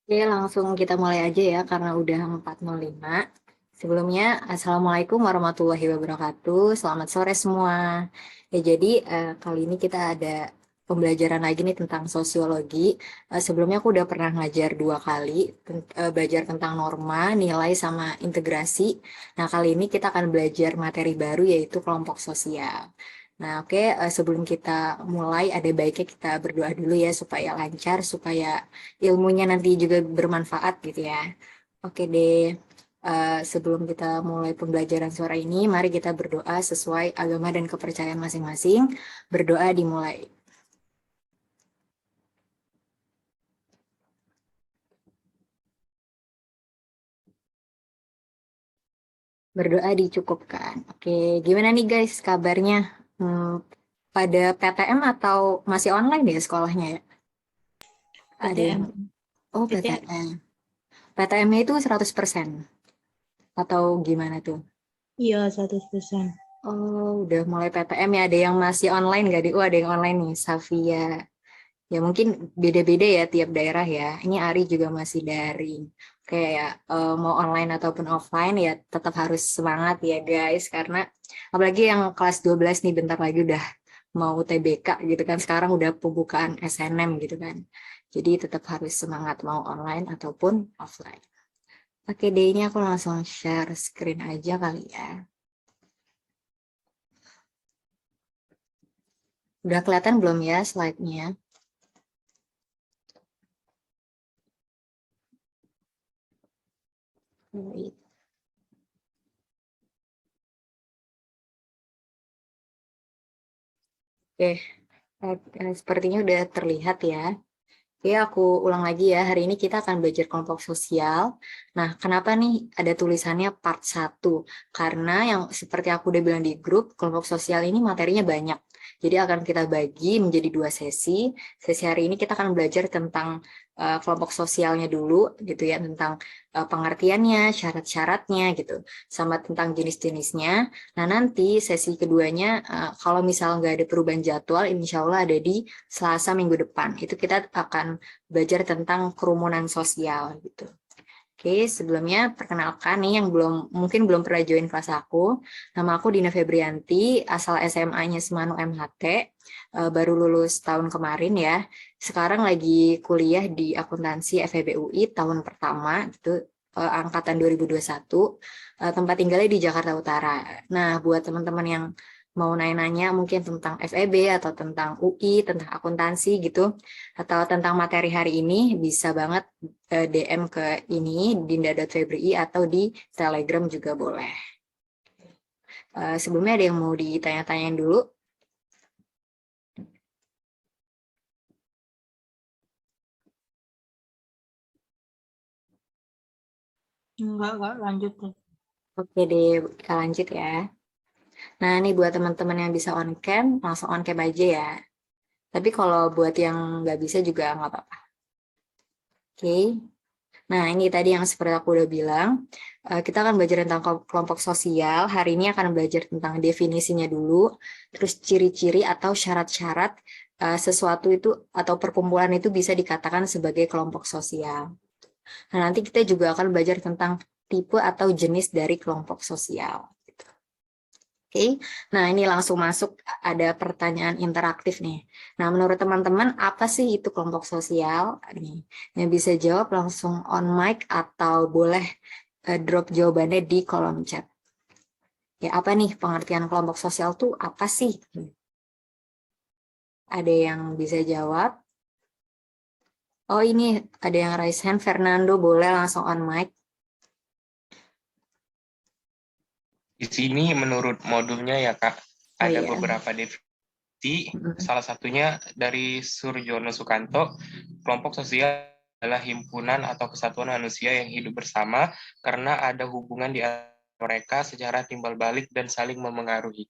Oke, langsung kita mulai aja ya, karena udah 4:05. Sebelumnya, Assalamualaikum warahmatullahi wabarakatuh. Selamat sore semua. Ya, jadi kali ini kita ada pembelajaran lagi nih tentang sosiologi. Sebelumnya aku udah pernah ngajar 2 kali, belajar tentang norma, nilai, sama integrasi. Nah, kali ini kita akan belajar materi baru yaitu kelompok sosial. Nah, oke, sebelum kita mulai, ada baiknya kita berdoa dulu ya, supaya lancar, supaya ilmunya nanti juga bermanfaat gitu ya. Oke deh, sebelum kita mulai pembelajaran sore ini, mari kita berdoa sesuai agama dan kepercayaan masing-masing. Berdoa dimulai. Berdoa dicukupkan. Oke, gimana nih guys kabarnya? Pada PTM atau masih online ya sekolahnya ya? Ada yang, PTM. oh PTM. PTM. PTM-nya itu 100% atau gimana tuh? Iya, 100%. Oh, udah mulai PTM ya. Ada yang masih online nggak? Oh, ada yang online nih, Safia. Ya mungkin beda-beda ya tiap daerah ya. Ini Ari juga masih daring. Kayak mau online ataupun offline ya tetap harus semangat ya guys. Karena apalagi yang kelas 12 nih bentar lagi udah mau UTBK gitu kan. Sekarang udah pembukaan SNM gitu kan. Jadi tetap harus semangat mau online ataupun offline. Oke deh, ini aku langsung share screen aja kali ya. Udah kelihatan belum ya slide-nya? Oke, sepertinya udah terlihat ya. Oke, aku ulang lagi ya. Hari ini kita akan belajar kelompok sosial. Nah, kenapa nih ada tulisannya part 1? Karena yang seperti aku udah bilang di grup, kelompok sosial ini materinya banyak. Jadi akan kita bagi menjadi 2 sesi. Sesi hari ini kita akan belajar tentang kelompok sosialnya dulu, gitu ya, tentang pengertiannya, syarat-syaratnya, gitu, sama tentang jenis-jenisnya. Nah, nanti sesi keduanya, kalau misal nggak ada perubahan jadwal, insya Allah ada di Selasa minggu depan. Itu kita akan belajar tentang kerumunan sosial gitu. Oke, sebelumnya perkenalkan nih yang mungkin belum pernah join kelas aku. Nama aku Dina Febrianti, asal SMA-nya Semanu MHT, baru lulus tahun kemarin ya. Sekarang lagi kuliah di akuntansi FEB UI tahun pertama gitu, angkatan 2021. Tempat tinggalnya di Jakarta Utara. Nah, buat teman-teman yang mau nanya-nanya mungkin tentang FEB atau tentang UI, tentang akuntansi gitu, atau tentang materi hari ini, bisa banget DM ke ini dinda.febri atau di Telegram juga boleh. Sebelumnya ada yang mau ditanya-tanyain dulu? Enggak, lanjut deh. Oke deh, kita lanjut ya. Nah, ini buat teman-teman yang bisa on cam, langsung on cam aja ya. Tapi kalau buat yang nggak bisa juga nggak apa-apa. Oke. Nah, ini tadi yang seperti aku udah bilang, kita akan belajar tentang kelompok sosial. Hari ini akan belajar tentang definisinya dulu, terus ciri-ciri atau syarat-syarat sesuatu itu atau perkumpulan itu bisa dikatakan sebagai kelompok sosial. Nah, nanti kita juga akan belajar tentang tipe atau jenis dari kelompok sosial. Oke, nah ini langsung masuk ada pertanyaan interaktif nih. Nah, menurut teman-teman apa sih itu kelompok sosial? Nih, yang bisa jawab langsung on mic atau boleh drop jawabannya di kolom chat. Ya, apa nih pengertian kelompok sosial tuh apa sih? Ada yang bisa jawab? Oh, ini ada yang raise hand. Fernando, boleh langsung on mic. Di sini menurut modulnya ya Kak, Oh ada iya. beberapa definisi, Mm-mm. salah satunya dari Surjono Sukanto, kelompok sosial adalah himpunan atau kesatuan manusia yang hidup bersama karena ada hubungan di antara mereka secara timbal balik dan saling memengaruhi.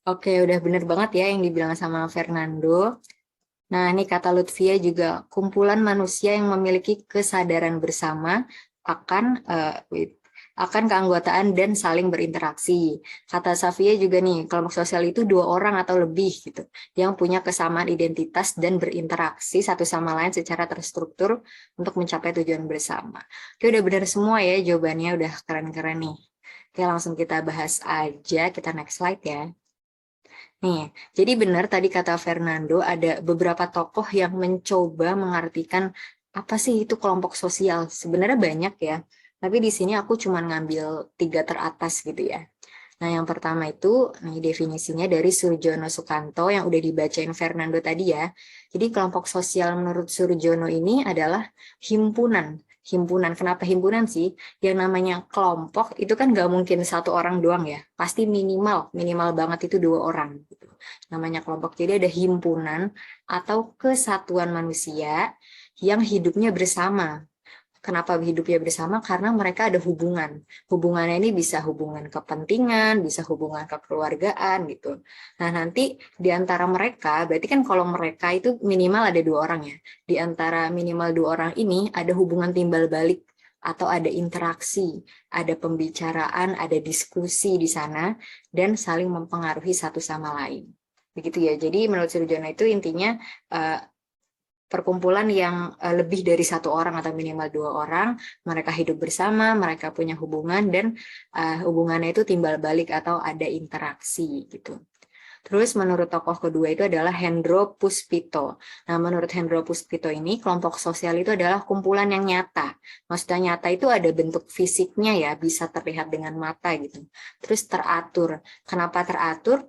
Oke, udah bener banget ya yang dibilang sama Fernando. Nah, ini kata Lutfia juga kumpulan manusia yang memiliki kesadaran bersama akan akan keanggotaan dan saling berinteraksi. Kata Safia juga nih, kelompok sosial itu 2 orang atau lebih gitu, yang punya kesamaan identitas dan berinteraksi satu sama lain secara terstruktur untuk mencapai tujuan bersama. Oke, udah benar semua ya jawabannya, udah keren-keren nih. Oke, langsung kita bahas aja, kita next slide ya. Nih, jadi benar tadi kata Fernando, ada beberapa tokoh yang mencoba mengartikan apa sih itu kelompok sosial. Sebenarnya banyak ya, tapi di sini aku cuma ngambil 3 teratas gitu ya. Nah, yang pertama itu, nih definisinya dari Surjono Sukanto yang udah dibacain Fernando tadi ya. Jadi kelompok sosial menurut Surjono ini adalah himpunan. Himpunan, kenapa himpunan sih? Yang namanya kelompok itu kan nggak mungkin 1 orang doang ya. Pasti minimal banget itu 2 orang. Gitu. Namanya kelompok. Jadi ada himpunan atau kesatuan manusia yang hidupnya bersama. Kenapa hidupnya bersama? Karena mereka ada hubungan. Hubungannya ini bisa hubungan kepentingan, bisa hubungan kekeluargaan gitu. Nah, nanti di antara mereka, berarti kan kalau mereka itu minimal ada 2 orang ya. Di antara minimal 2 orang ini ada hubungan timbal balik atau ada interaksi, ada pembicaraan, ada diskusi di sana, dan saling mempengaruhi satu sama lain. Begitu ya. Jadi menurut Surjono itu intinya perkumpulan yang lebih dari 1 orang atau minimal 2 orang, mereka hidup bersama, mereka punya hubungan dan hubungannya itu timbal balik atau ada interaksi gitu. Terus menurut tokoh kedua itu adalah Hendro Puspito. Nah, menurut Hendro Puspito ini kelompok sosial itu adalah kumpulan yang nyata. Maksudnya nyata itu ada bentuk fisiknya ya, bisa terlihat dengan mata gitu. Terus teratur. Kenapa teratur?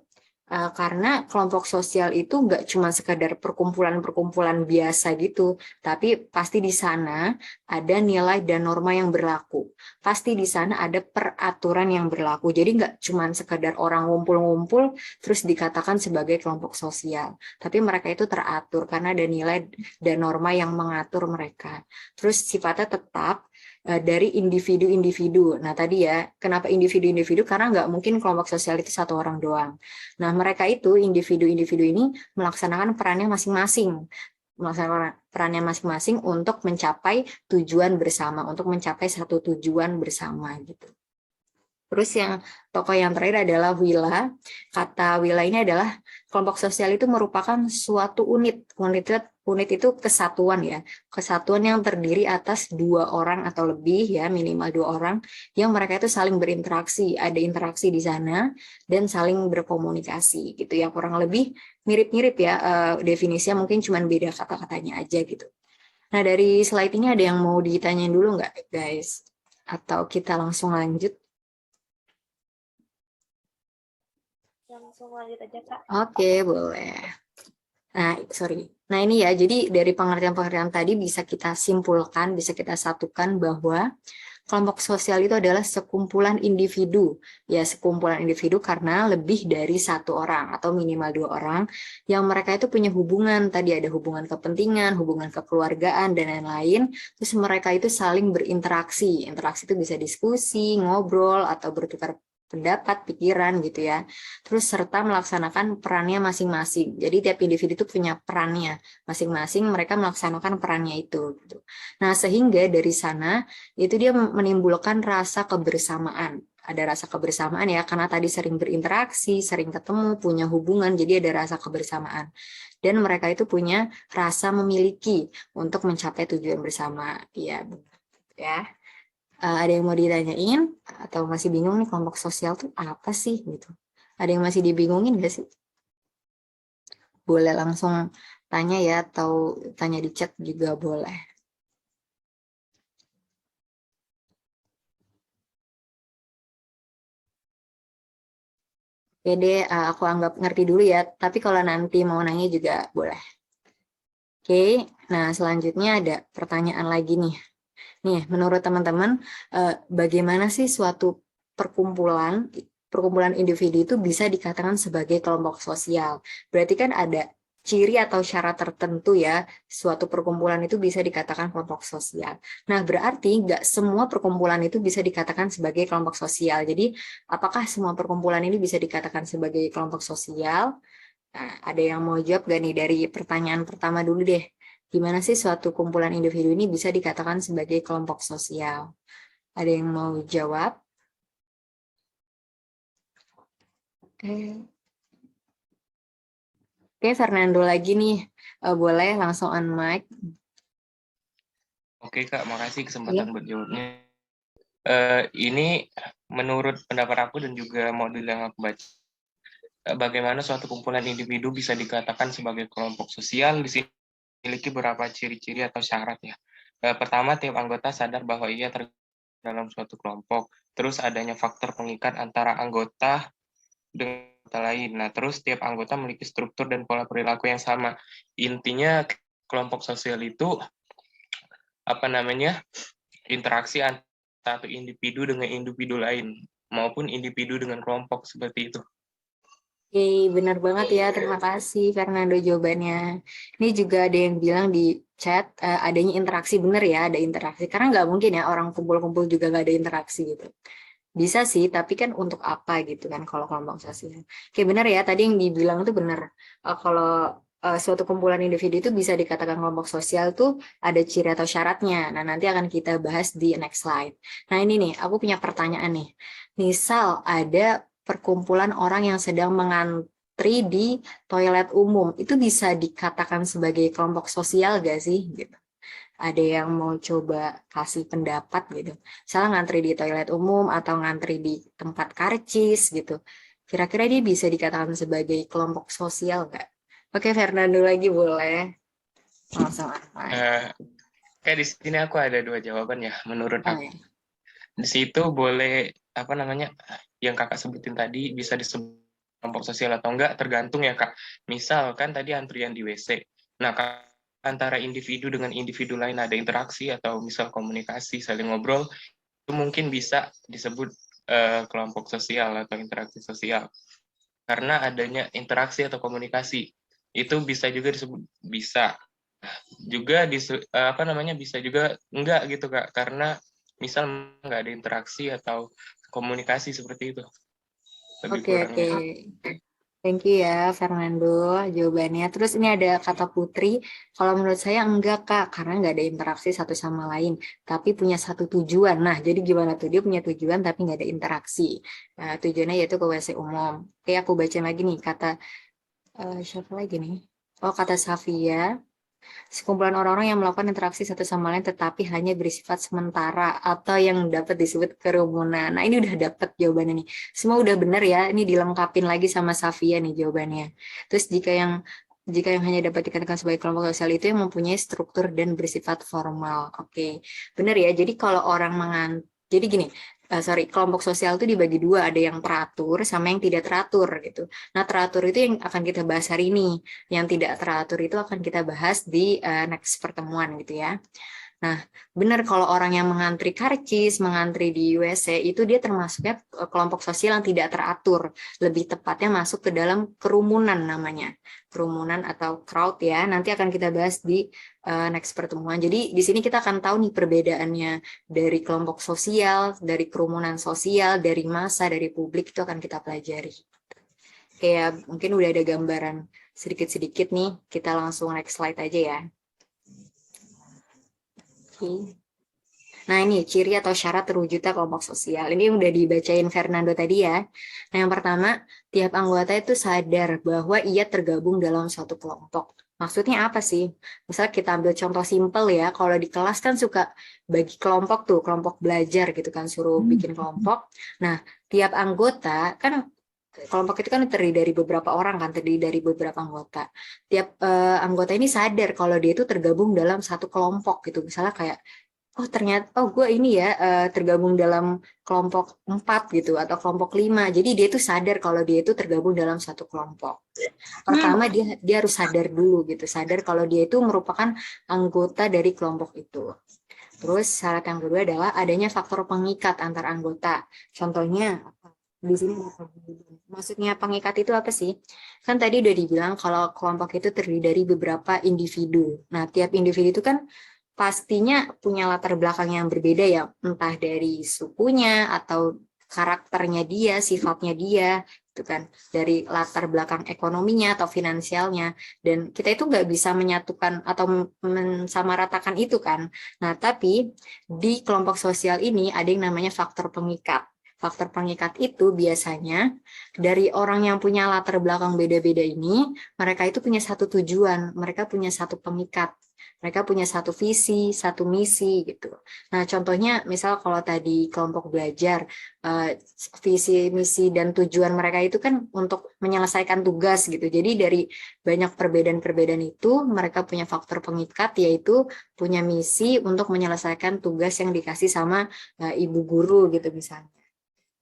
Karena kelompok sosial itu nggak cuma sekedar perkumpulan-perkumpulan biasa gitu, tapi pasti di sana ada nilai dan norma yang berlaku. Pasti di sana ada peraturan yang berlaku. Jadi nggak cuma sekedar orang ngumpul-ngumpul terus dikatakan sebagai kelompok sosial. Tapi mereka itu teratur karena ada nilai dan norma yang mengatur mereka. Terus sifatnya tetap dari individu-individu. Nah tadi ya, kenapa individu-individu? Karena nggak mungkin kelompok sosial itu 1 orang doang. Nah mereka itu, individu-individu ini melaksanakan perannya masing-masing. Melaksanakan perannya masing-masing untuk mencapai tujuan bersama, untuk mencapai satu tujuan bersama gitu. Terus yang tokoh yang terakhir adalah Willa. Kata Willa ini adalah kelompok sosial itu merupakan suatu unit. Unit itu kesatuan ya. Kesatuan yang terdiri atas 2 orang atau lebih ya, minimal 2 orang. Yang mereka itu saling berinteraksi. Ada interaksi di sana dan saling berkomunikasi gitu ya. Kurang lebih mirip-mirip ya definisinya, mungkin cuma beda kata-katanya aja gitu. Nah dari slide ini ada yang mau ditanyain dulu nggak guys? Atau kita langsung lanjut? Langsung lanjut aja, Kak. Oke, boleh. Nah, ini ya, jadi dari pengertian-pengertian tadi bisa kita simpulkan, bisa kita satukan bahwa kelompok sosial itu adalah sekumpulan individu. Ya, sekumpulan individu karena lebih dari 1 orang atau minimal 2 orang yang mereka itu punya hubungan. Tadi ada hubungan kepentingan, hubungan kekeluargaan, dan lain-lain. Terus mereka itu saling berinteraksi. Interaksi itu bisa diskusi, ngobrol, atau bertukar pendapat, pikiran gitu ya. Terus serta melaksanakan perannya masing-masing. Jadi tiap individu itu punya perannya masing-masing, mereka melaksanakan perannya itu gitu. Nah, sehingga dari sana itu dia menimbulkan rasa kebersamaan. Ada rasa kebersamaan ya, karena tadi sering berinteraksi, sering ketemu, punya hubungan, jadi ada rasa kebersamaan. Dan mereka itu punya rasa memiliki untuk mencapai tujuan bersama. Ya, ya. Ada yang mau ditanyain atau masih bingung nih kelompok sosial tuh apa sih gitu? Ada yang masih dibingungin gak sih? Boleh langsung tanya ya atau tanya di chat juga boleh. Oke deh, aku anggap ngerti dulu ya. Tapi kalau nanti mau nanya juga boleh. Oke, nah selanjutnya ada pertanyaan lagi nih. Nih, menurut teman-teman, bagaimana sih suatu perkumpulan individu itu bisa dikatakan sebagai kelompok sosial? Berarti kan ada ciri atau syarat tertentu ya, suatu perkumpulan itu bisa dikatakan kelompok sosial. Nah, berarti nggak semua perkumpulan itu bisa dikatakan sebagai kelompok sosial. Jadi, apakah semua perkumpulan ini bisa dikatakan sebagai kelompok sosial? Nah, ada yang mau jawab gak nih dari pertanyaan pertama dulu deh? Gimana sih suatu kumpulan individu ini bisa dikatakan sebagai kelompok sosial? Ada yang mau jawab? Oke, Fernando lagi nih. Boleh langsung on mic. Oke Kak, makasih Iya. kesempatan buat jawabnya. Ini menurut pendapat aku dan juga modul yang aku baca, bagaimana suatu kumpulan individu bisa dikatakan sebagai kelompok sosial di sini memiliki beberapa ciri-ciri atau syarat ya. Pertama, tiap anggota sadar bahwa ia tergabung dalam suatu kelompok. Terus adanya faktor pengikat antara anggota dengan anggota lain. Nah, terus tiap anggota memiliki struktur dan pola perilaku yang sama. Intinya kelompok sosial itu interaksi antara satu individu dengan individu lain maupun individu dengan kelompok seperti itu. Oke, benar banget ya. Terima kasih Fernando jawabannya. Ini juga ada yang bilang di chat adanya interaksi, benar ya, ada interaksi. Karena nggak mungkin ya orang kumpul-kumpul juga nggak ada interaksi gitu. Bisa sih, tapi kan untuk apa gitu kan kalau kelompok sosial. Oke, benar ya, tadi yang dibilang itu benar. Kalau suatu kumpulan individu itu bisa dikatakan kelompok sosial tuh ada ciri atau syaratnya. Nah, nanti akan kita bahas di next slide. Nah, ini nih, aku punya pertanyaan nih. Misal ada perkumpulan orang yang sedang mengantri di toilet umum, itu bisa dikatakan sebagai kelompok sosial gak sih? Gitu. Ada yang mau coba kasih pendapat gitu. Misalnya ngantri di toilet umum atau ngantri di tempat karcis gitu. Kira-kira dia bisa dikatakan sebagai kelompok sosial nggak? Oke, Fernando lagi boleh. Langsung apa? Kayak di sini aku ada dua jawaban ya menurut Oh, aku. ya. Di situ boleh yang kakak sebutin tadi bisa disebut kelompok sosial atau enggak tergantung ya kak. Misal kan tadi antrian di WC. Nah, antara individu dengan individu lain ada interaksi atau misal komunikasi saling ngobrol, itu mungkin bisa disebut kelompok sosial atau interaksi sosial. Karena adanya interaksi atau komunikasi itu bisa juga disebut bisa juga bisa juga enggak gitu kak, karena misal nggak ada interaksi atau komunikasi seperti itu lebih Oke, kurangnya. Thank you ya Fernando jawabannya. Terus ini ada kata Putri, kalau menurut saya enggak Kak, karena nggak ada interaksi satu sama lain, tapi punya satu tujuan. Nah, jadi gimana tuh? Dia punya tujuan tapi nggak ada interaksi. Nah, tujuannya yaitu ke WC umum. Oke, aku baca lagi nih kata siapa lagi nih? Oh, kata Safia. Sekumpulan orang-orang yang melakukan interaksi satu sama lain tetapi hanya bersifat sementara atau yang dapat disebut kerumunan. Nah, ini udah dapat jawabannya nih. Semua udah benar ya. Ini dilengkapin lagi sama Safia nih jawabannya. Terus jika yang hanya dapat dikatakan sebagai kelompok sosial itu yang mempunyai struktur dan bersifat formal. Oke, benar ya. Jadi kalau jadi gini, kelompok sosial itu dibagi dua, ada yang teratur sama yang tidak teratur gitu. Nah, teratur itu yang akan kita bahas hari ini. Yang tidak teratur itu akan kita bahas di next pertemuan gitu ya. Nah, benar kalau orang yang mengantri karcis, mengantri di WC, itu dia termasuknya kelompok sosial yang tidak teratur. Lebih tepatnya masuk ke dalam kerumunan namanya. Kerumunan atau crowd ya, nanti akan kita bahas di next pertemuan. Jadi di sini kita akan tahu nih perbedaannya dari kelompok sosial, dari kerumunan sosial, dari massa, dari publik, itu akan kita pelajari. Kayak mungkin udah ada gambaran sedikit-sedikit nih, kita langsung next slide aja ya. Nah, ini ciri atau syarat terwujudnya kelompok sosial. Ini yang udah dibacain Fernando tadi ya. Nah, yang pertama, tiap anggota itu sadar bahwa ia tergabung dalam suatu kelompok. Maksudnya apa sih? Misal kita ambil contoh simpel ya, kalau di kelas kan suka bagi kelompok tuh, kelompok belajar gitu kan, suruh bikin kelompok. Nah, tiap anggota kan kelompok itu kan terdiri dari beberapa orang kan, terdiri dari beberapa anggota. Tiap anggota ini sadar kalau dia itu tergabung dalam satu kelompok gitu. Misalnya kayak oh ternyata gue ini ya tergabung dalam kelompok 4 gitu atau kelompok 5. Jadi dia tuh sadar kalau dia itu tergabung dalam satu kelompok. Pertama dia harus sadar dulu gitu, sadar kalau dia itu merupakan anggota dari kelompok itu. Terus syarat yang kedua adalah adanya faktor pengikat antar anggota. Contohnya di sini maksudnya pengikat itu apa sih? Kan tadi udah dibilang kalau kelompok itu terdiri dari beberapa individu. Nah, tiap individu itu kan pastinya punya latar belakang yang berbeda ya, entah dari sukunya atau karakternya dia, sifatnya dia, gitu kan, dari latar belakang ekonominya atau finansialnya, dan kita itu nggak bisa menyatukan atau mensamaratakan itu kan. Nah, tapi di kelompok sosial ini ada yang namanya faktor pengikat. Faktor pengikat itu biasanya dari orang yang punya latar belakang beda-beda ini, mereka itu punya satu tujuan, mereka punya satu pengikat, mereka punya satu visi, satu misi gitu. Nah, contohnya misal kalau tadi kelompok belajar, visi, misi, dan tujuan mereka itu kan untuk menyelesaikan tugas gitu. Jadi dari banyak perbedaan-perbedaan itu, mereka punya faktor pengikat, yaitu punya misi untuk menyelesaikan tugas yang dikasih sama ibu guru gitu misalnya.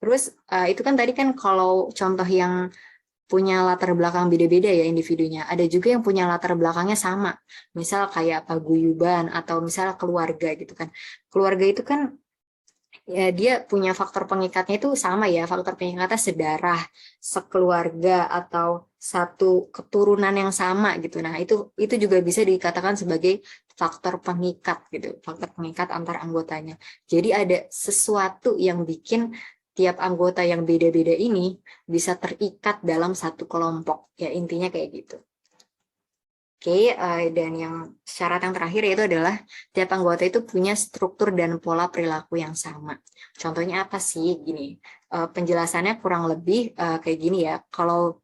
Terus itu kan tadi kan kalau contoh yang punya latar belakang beda-beda ya individunya. Ada juga yang punya latar belakangnya sama. Misal kayak paguyuban atau misal keluarga gitu kan. Keluarga itu kan ya dia punya faktor pengikatnya itu sama ya. Faktor pengikatnya sedarah, sekeluarga atau satu keturunan yang sama gitu. Nah, itu juga bisa dikatakan sebagai faktor pengikat gitu. Faktor pengikat antar anggotanya. Jadi ada sesuatu yang bikin tiap anggota yang beda-beda ini bisa terikat dalam satu kelompok. Ya, intinya kayak gitu. Oke, dan yang syarat yang terakhir yaitu adalah tiap anggota itu punya struktur dan pola perilaku yang sama. Contohnya apa sih? Gini, penjelasannya kurang lebih kayak gini ya. Kalau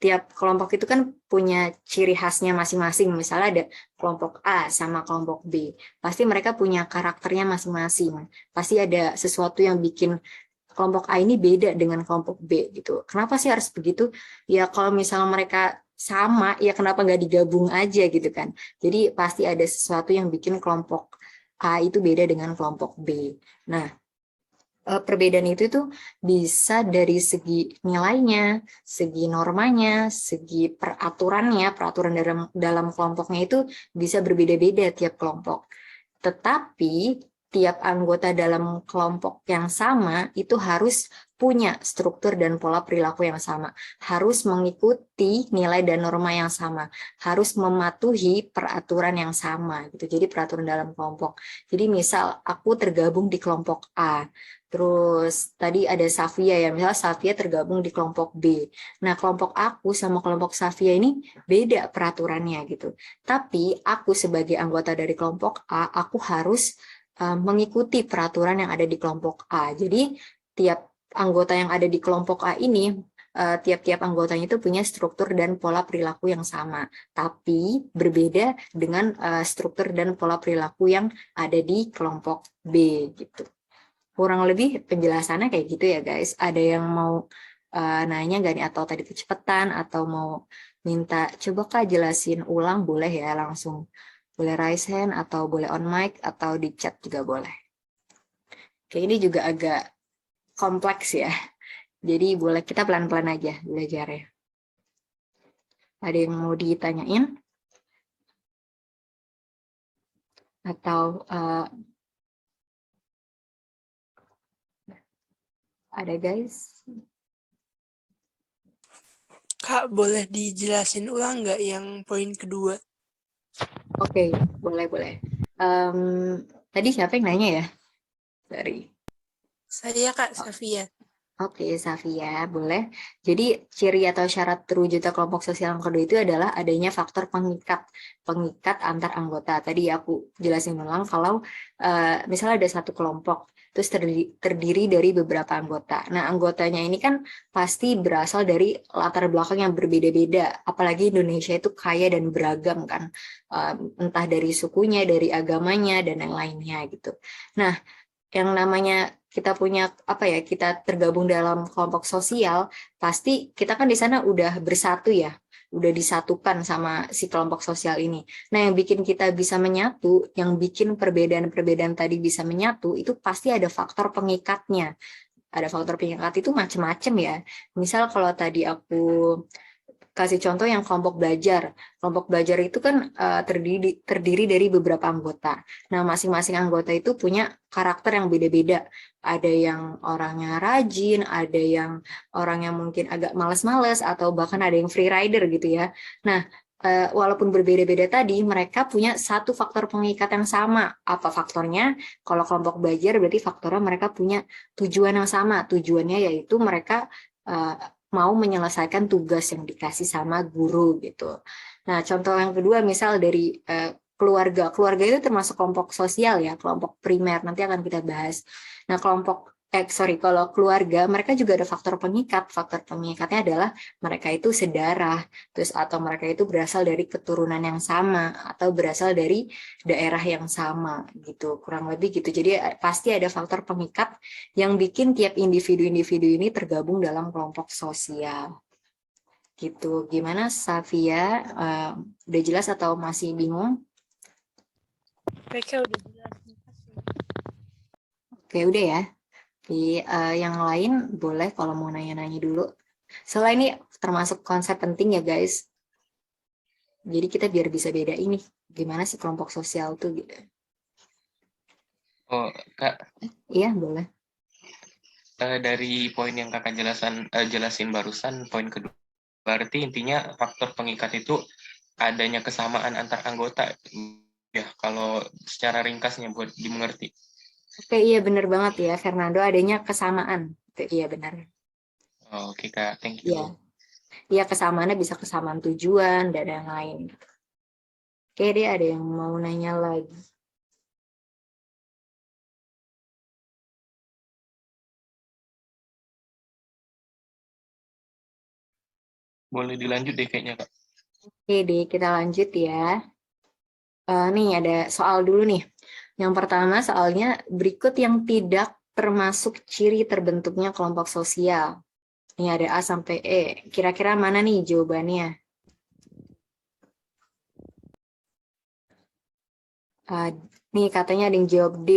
tiap kelompok itu kan punya ciri khasnya masing-masing. Misalnya ada kelompok A sama kelompok B. Pasti mereka punya karakternya masing-masing. Pasti ada sesuatu yang bikin kelompok A ini beda dengan kelompok B gitu. Kenapa sih harus begitu? Ya kalau misalnya mereka sama, ya kenapa nggak digabung aja gitu kan? Jadi pasti ada sesuatu yang bikin kelompok A itu beda dengan kelompok B. Nah, perbedaan itu tuh bisa dari segi nilainya, segi normanya, segi peraturannya, peraturan dalam kelompoknya itu bisa berbeda-beda tiap kelompok. Tetapi tiap anggota dalam kelompok yang sama itu harus punya struktur dan pola perilaku yang sama, harus mengikuti nilai dan norma yang sama, harus mematuhi peraturan yang sama gitu. Jadi peraturan dalam kelompok. Jadi misal aku tergabung di kelompok A, terus tadi ada Safia ya, misal Safia tergabung di kelompok B. Nah, kelompok aku sama kelompok Safia ini beda peraturannya gitu. Tapi aku sebagai anggota dari kelompok A, aku harus mengikuti peraturan yang ada di kelompok A. Jadi tiap anggota yang ada di kelompok A ini, tiap-tiap anggotanya itu punya struktur dan pola perilaku yang sama, tapi berbeda dengan struktur dan pola perilaku yang ada di kelompok B gitu. Kurang lebih penjelasannya kayak gitu ya guys. Ada yang mau nanya nggak nih, atau tadi kecepatan, atau mau minta coba Kak jelasin ulang, boleh ya, langsung boleh raise hand atau boleh on mic atau di chat juga boleh. Oke, ini juga agak kompleks ya. Jadi boleh kita pelan-pelan aja belajarnya. Ada yang mau ditanyain? Atau ada guys? Kak, boleh dijelasin ulang nggak yang poin kedua? Oke, boleh. Tadi siapa yang nanya ya? Dari Saya Kak Safia. Oke, Safia, boleh. Jadi ciri atau syarat terwujudnya kelompok sosial yang kedua itu adalah adanya faktor pengikat antar anggota. Tadi aku jelasin ulang kalau misalnya ada satu kelompok, terus terdiri dari beberapa anggota. Nah, anggotanya ini kan pasti berasal dari latar belakang yang berbeda-beda. Apalagi Indonesia itu kaya dan beragam kan, entah dari sukunya, dari agamanya, dan yang lainnya gitu. Nah, yang namanya kita punya kita tergabung dalam kelompok sosial, pasti kita kan di sana udah bersatu ya, udah disatukan sama si kelompok sosial ini. Nah, yang bikin kita bisa menyatu, yang bikin perbedaan-perbedaan tadi bisa menyatu, itu pasti ada faktor pengikatnya. Ada faktor pengikat itu macam-macam ya. Misal kalau tadi aku kasih contoh yang kelompok belajar. Kelompok belajar itu kan terdiri dari beberapa anggota. Nah, masing-masing anggota itu punya karakter yang beda-beda. Ada yang orangnya rajin, ada yang orang yang mungkin agak malas-malas, atau bahkan ada yang free rider gitu ya. Nah, walaupun berbeda-beda tadi, mereka punya satu faktor pengikat yang sama. Apa faktornya? Kalau kelompok belajar berarti faktornya mereka punya tujuan yang sama. Tujuannya yaitu mereka mau menyelesaikan tugas yang dikasih sama guru gitu. Nah, contoh yang kedua misal dari keluarga. Keluarga itu termasuk kelompok sosial ya, kelompok primer. Nanti akan kita bahas. Nah, kalau keluarga, mereka juga ada faktor pengikat. Faktor pengikatnya adalah mereka itu sedarah, terus atau mereka itu berasal dari keturunan yang sama, atau berasal dari daerah yang sama gitu, kurang lebih gitu. Jadi pasti ada faktor pengikat yang bikin tiap individu-individu ini tergabung dalam kelompok sosial. Gitu. Gimana Safia? Udah jelas atau masih bingung? Mereka udah jelas. Makasih. Oke, udah ya. Yang lain boleh kalau mau nanya-nanya dulu. Soalnya ini termasuk konsep penting ya guys. Jadi kita biar bisa beda ini. Gimana sih kelompok sosial tuh gitu. Oh, Kak, Iya, boleh. dari poin yang Kakak jelasin barusan, poin kedua, berarti intinya faktor pengikat itu adanya kesamaan antar anggota. Ya, kalau secara ringkasnya buat dimengerti. Oke, iya benar banget ya Fernando, adanya kesamaan. Iya benar. Oh, oke Kak, thank Iya. you. Iya, kesamaannya bisa kesamaan tujuan dan yang lain. Oke, dia ada yang mau nanya lagi. Boleh dilanjut deh kayaknya Kak. Oke deh, kita lanjut ya. Nih ada soal dulu nih. Yang pertama soalnya berikut yang tidak termasuk ciri terbentuknya kelompok sosial. Ini ada A sampai E. Kira-kira mana nih jawabannya? Nih katanya ada yang jawab D.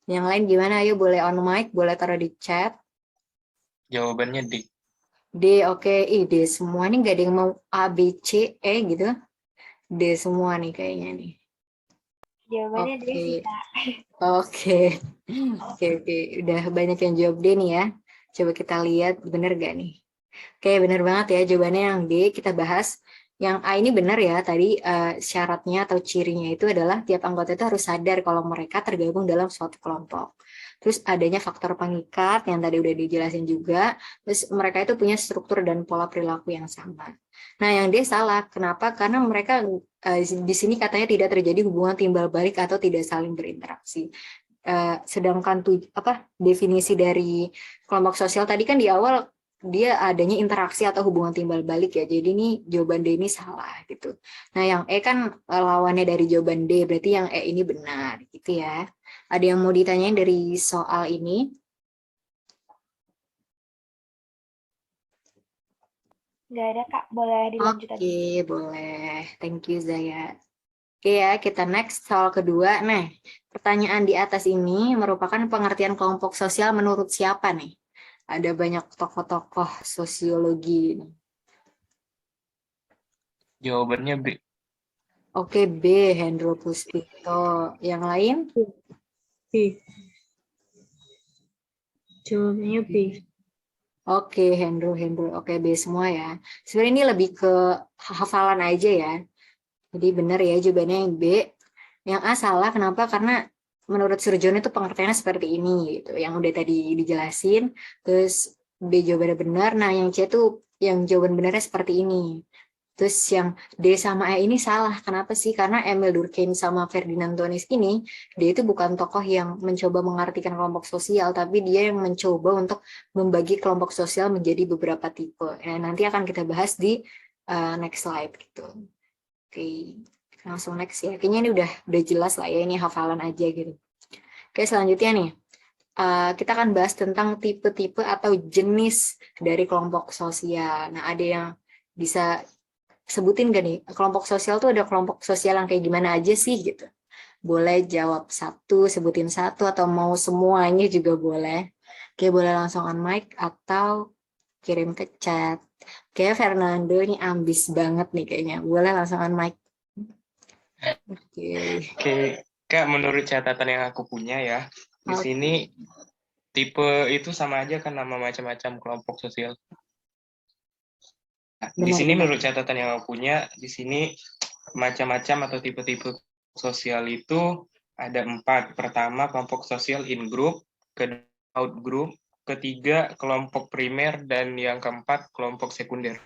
Yang lain gimana? Ayo boleh on mic, boleh taruh di chat. Jawabannya D. D, oke. D semua nih gak ada yang mau A, B, C, E gitu. D semua nih kayaknya nih. Jawabannya Oke. dia sih, Kak. Oke. Oke. Udah banyak yang jawab D nih ya. Coba kita lihat bener gak nih? Oke, bener banget ya. Jawabannya yang D kita bahas. Yang A ini benar ya. Tadi syaratnya atau cirinya itu adalah tiap anggota itu harus sadar kalau mereka tergabung dalam suatu kelompok. Terus adanya faktor pengikat yang tadi udah dijelasin juga. Terus mereka itu punya struktur dan pola perilaku yang sama. Nah, yang D salah. Kenapa? Karena mereka di sini katanya tidak terjadi hubungan timbal balik atau tidak saling berinteraksi. Sedangkan definisi dari kelompok sosial tadi kan di awal dia adanya interaksi atau hubungan timbal balik ya. Jadi ini jawaban D ini salah gitu. Nah, yang E kan lawannya dari jawaban D, berarti yang E ini benar gitu ya. Ada yang mau ditanyain dari soal ini? Nggak ada, Kak. Boleh dilanjut aja. Oke, boleh. Thank you Zaya. Oke ya, kita next soal kedua. Nah, pertanyaan di atas ini merupakan pengertian kelompok sosial menurut siapa nih? Ada banyak tokoh-tokoh sosiologi. Jawabannya B. Oke, B, Hendro Puspito. Yang lain? B. Jawabannya B. Oke, Hendro. Oke, B semua ya. Sebenarnya ini lebih ke hafalan aja ya. Jadi benar ya jawabannya yang B. Yang A salah, kenapa? Karena menurut Surjono itu pengertiannya seperti ini gitu. Yang udah tadi dijelasin, terus B jawabannya benar. Nah, yang C itu yang jawaban benarnya seperti ini. Terus yang D sama E ini salah. Kenapa sih? Karena Emil Durkheim sama Ferdinand Tonis ini, dia itu bukan tokoh yang mencoba mengartikan kelompok sosial, tapi dia yang mencoba untuk membagi kelompok sosial menjadi beberapa tipe. Nah, nanti akan kita bahas di next slide gitu. Oke, langsung next ya. Kayaknya ini udah jelas lah ya, ini hafalan aja gitu. Oke, selanjutnya nih. Kita akan bahas tentang tipe-tipe atau jenis dari kelompok sosial. Nah, ada yang bisa sebutin gak nih, kelompok sosial tuh ada kelompok sosial yang kayak gimana aja sih gitu. Boleh jawab satu, sebutin satu, atau mau semuanya juga boleh. Oke, boleh langsung on mic atau kirim ke chat. Kayak Fernando ini ambis banget nih kayaknya. Boleh langsung on mic. Oke. Oke, Kak, menurut catatan yang aku punya ya, di Oke. sini tipe itu sama aja kan nama macam-macam kelompok sosial. Nah, di sini Benar-benar. menurut catatan yang aku punya, di sini macam-macam atau tipe-tipe sosial itu ada 4. Pertama, kelompok sosial in group, kedua out group, ketiga kelompok primer, dan yang keempat kelompok sekunder.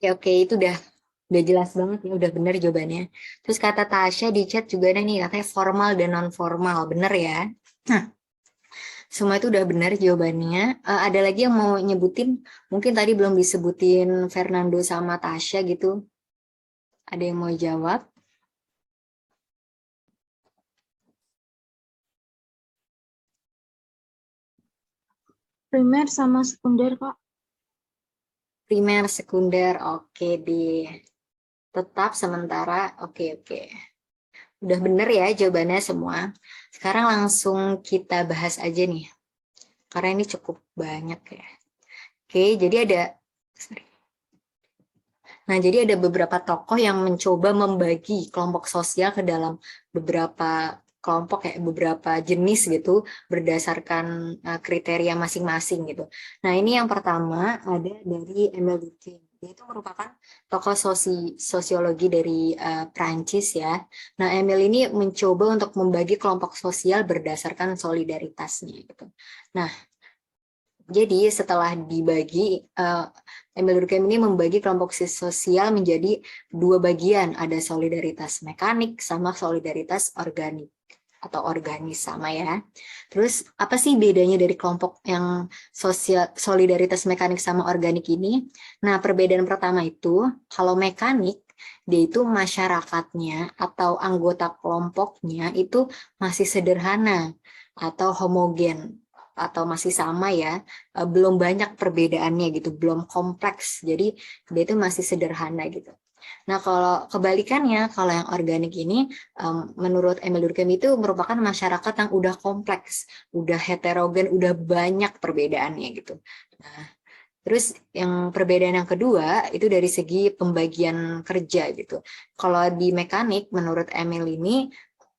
Oke, itu udah jelas banget ya, udah bener jawabannya. Terus kata Tasya di chat juga ada nih, katanya formal dan non formal, bener ya? Nah, semua itu udah benar jawabannya. Ada lagi yang mau nyebutin? Mungkin tadi belum disebutin Fernando sama Tasya gitu. Ada yang mau jawab? Primer sama sekunder, Kak. Primer, sekunder, oke deh. Tetap sementara, oke. Udah bener ya jawabannya semua. Sekarang langsung kita bahas aja nih. Karena ini cukup banyak ya. Oke, jadi ada... Nah, jadi ada beberapa tokoh yang mencoba membagi kelompok sosial ke dalam beberapa kelompok, kayak beberapa jenis gitu, berdasarkan kriteria masing-masing gitu. Nah, ini yang pertama ada dari Emile Durkheim. Dia itu merupakan tokoh sosiologi dari Prancis ya. Nah, Emile ini mencoba untuk membagi kelompok sosial berdasarkan solidaritasnya gitu. Nah, jadi setelah dibagi, Emile Durkheim ini membagi kelompok sosial menjadi dua bagian, ada solidaritas mekanik sama solidaritas organik atau organis sama ya. Terus apa sih bedanya dari kelompok yang solidaritas mekanik sama organik ini? Nah, perbedaan pertama itu kalau mekanik dia itu masyarakatnya atau anggota kelompoknya itu masih sederhana atau homogen atau masih sama ya, belum banyak perbedaannya gitu, belum kompleks, jadi dia itu masih sederhana gitu. Nah, kalau kebalikannya, kalau yang organik ini, menurut Emile Durkheim itu merupakan masyarakat yang udah kompleks, udah heterogen, udah banyak perbedaannya gitu. Nah, terus yang perbedaan yang kedua itu dari segi pembagian kerja gitu. Kalau di mekanik, menurut Emile ini,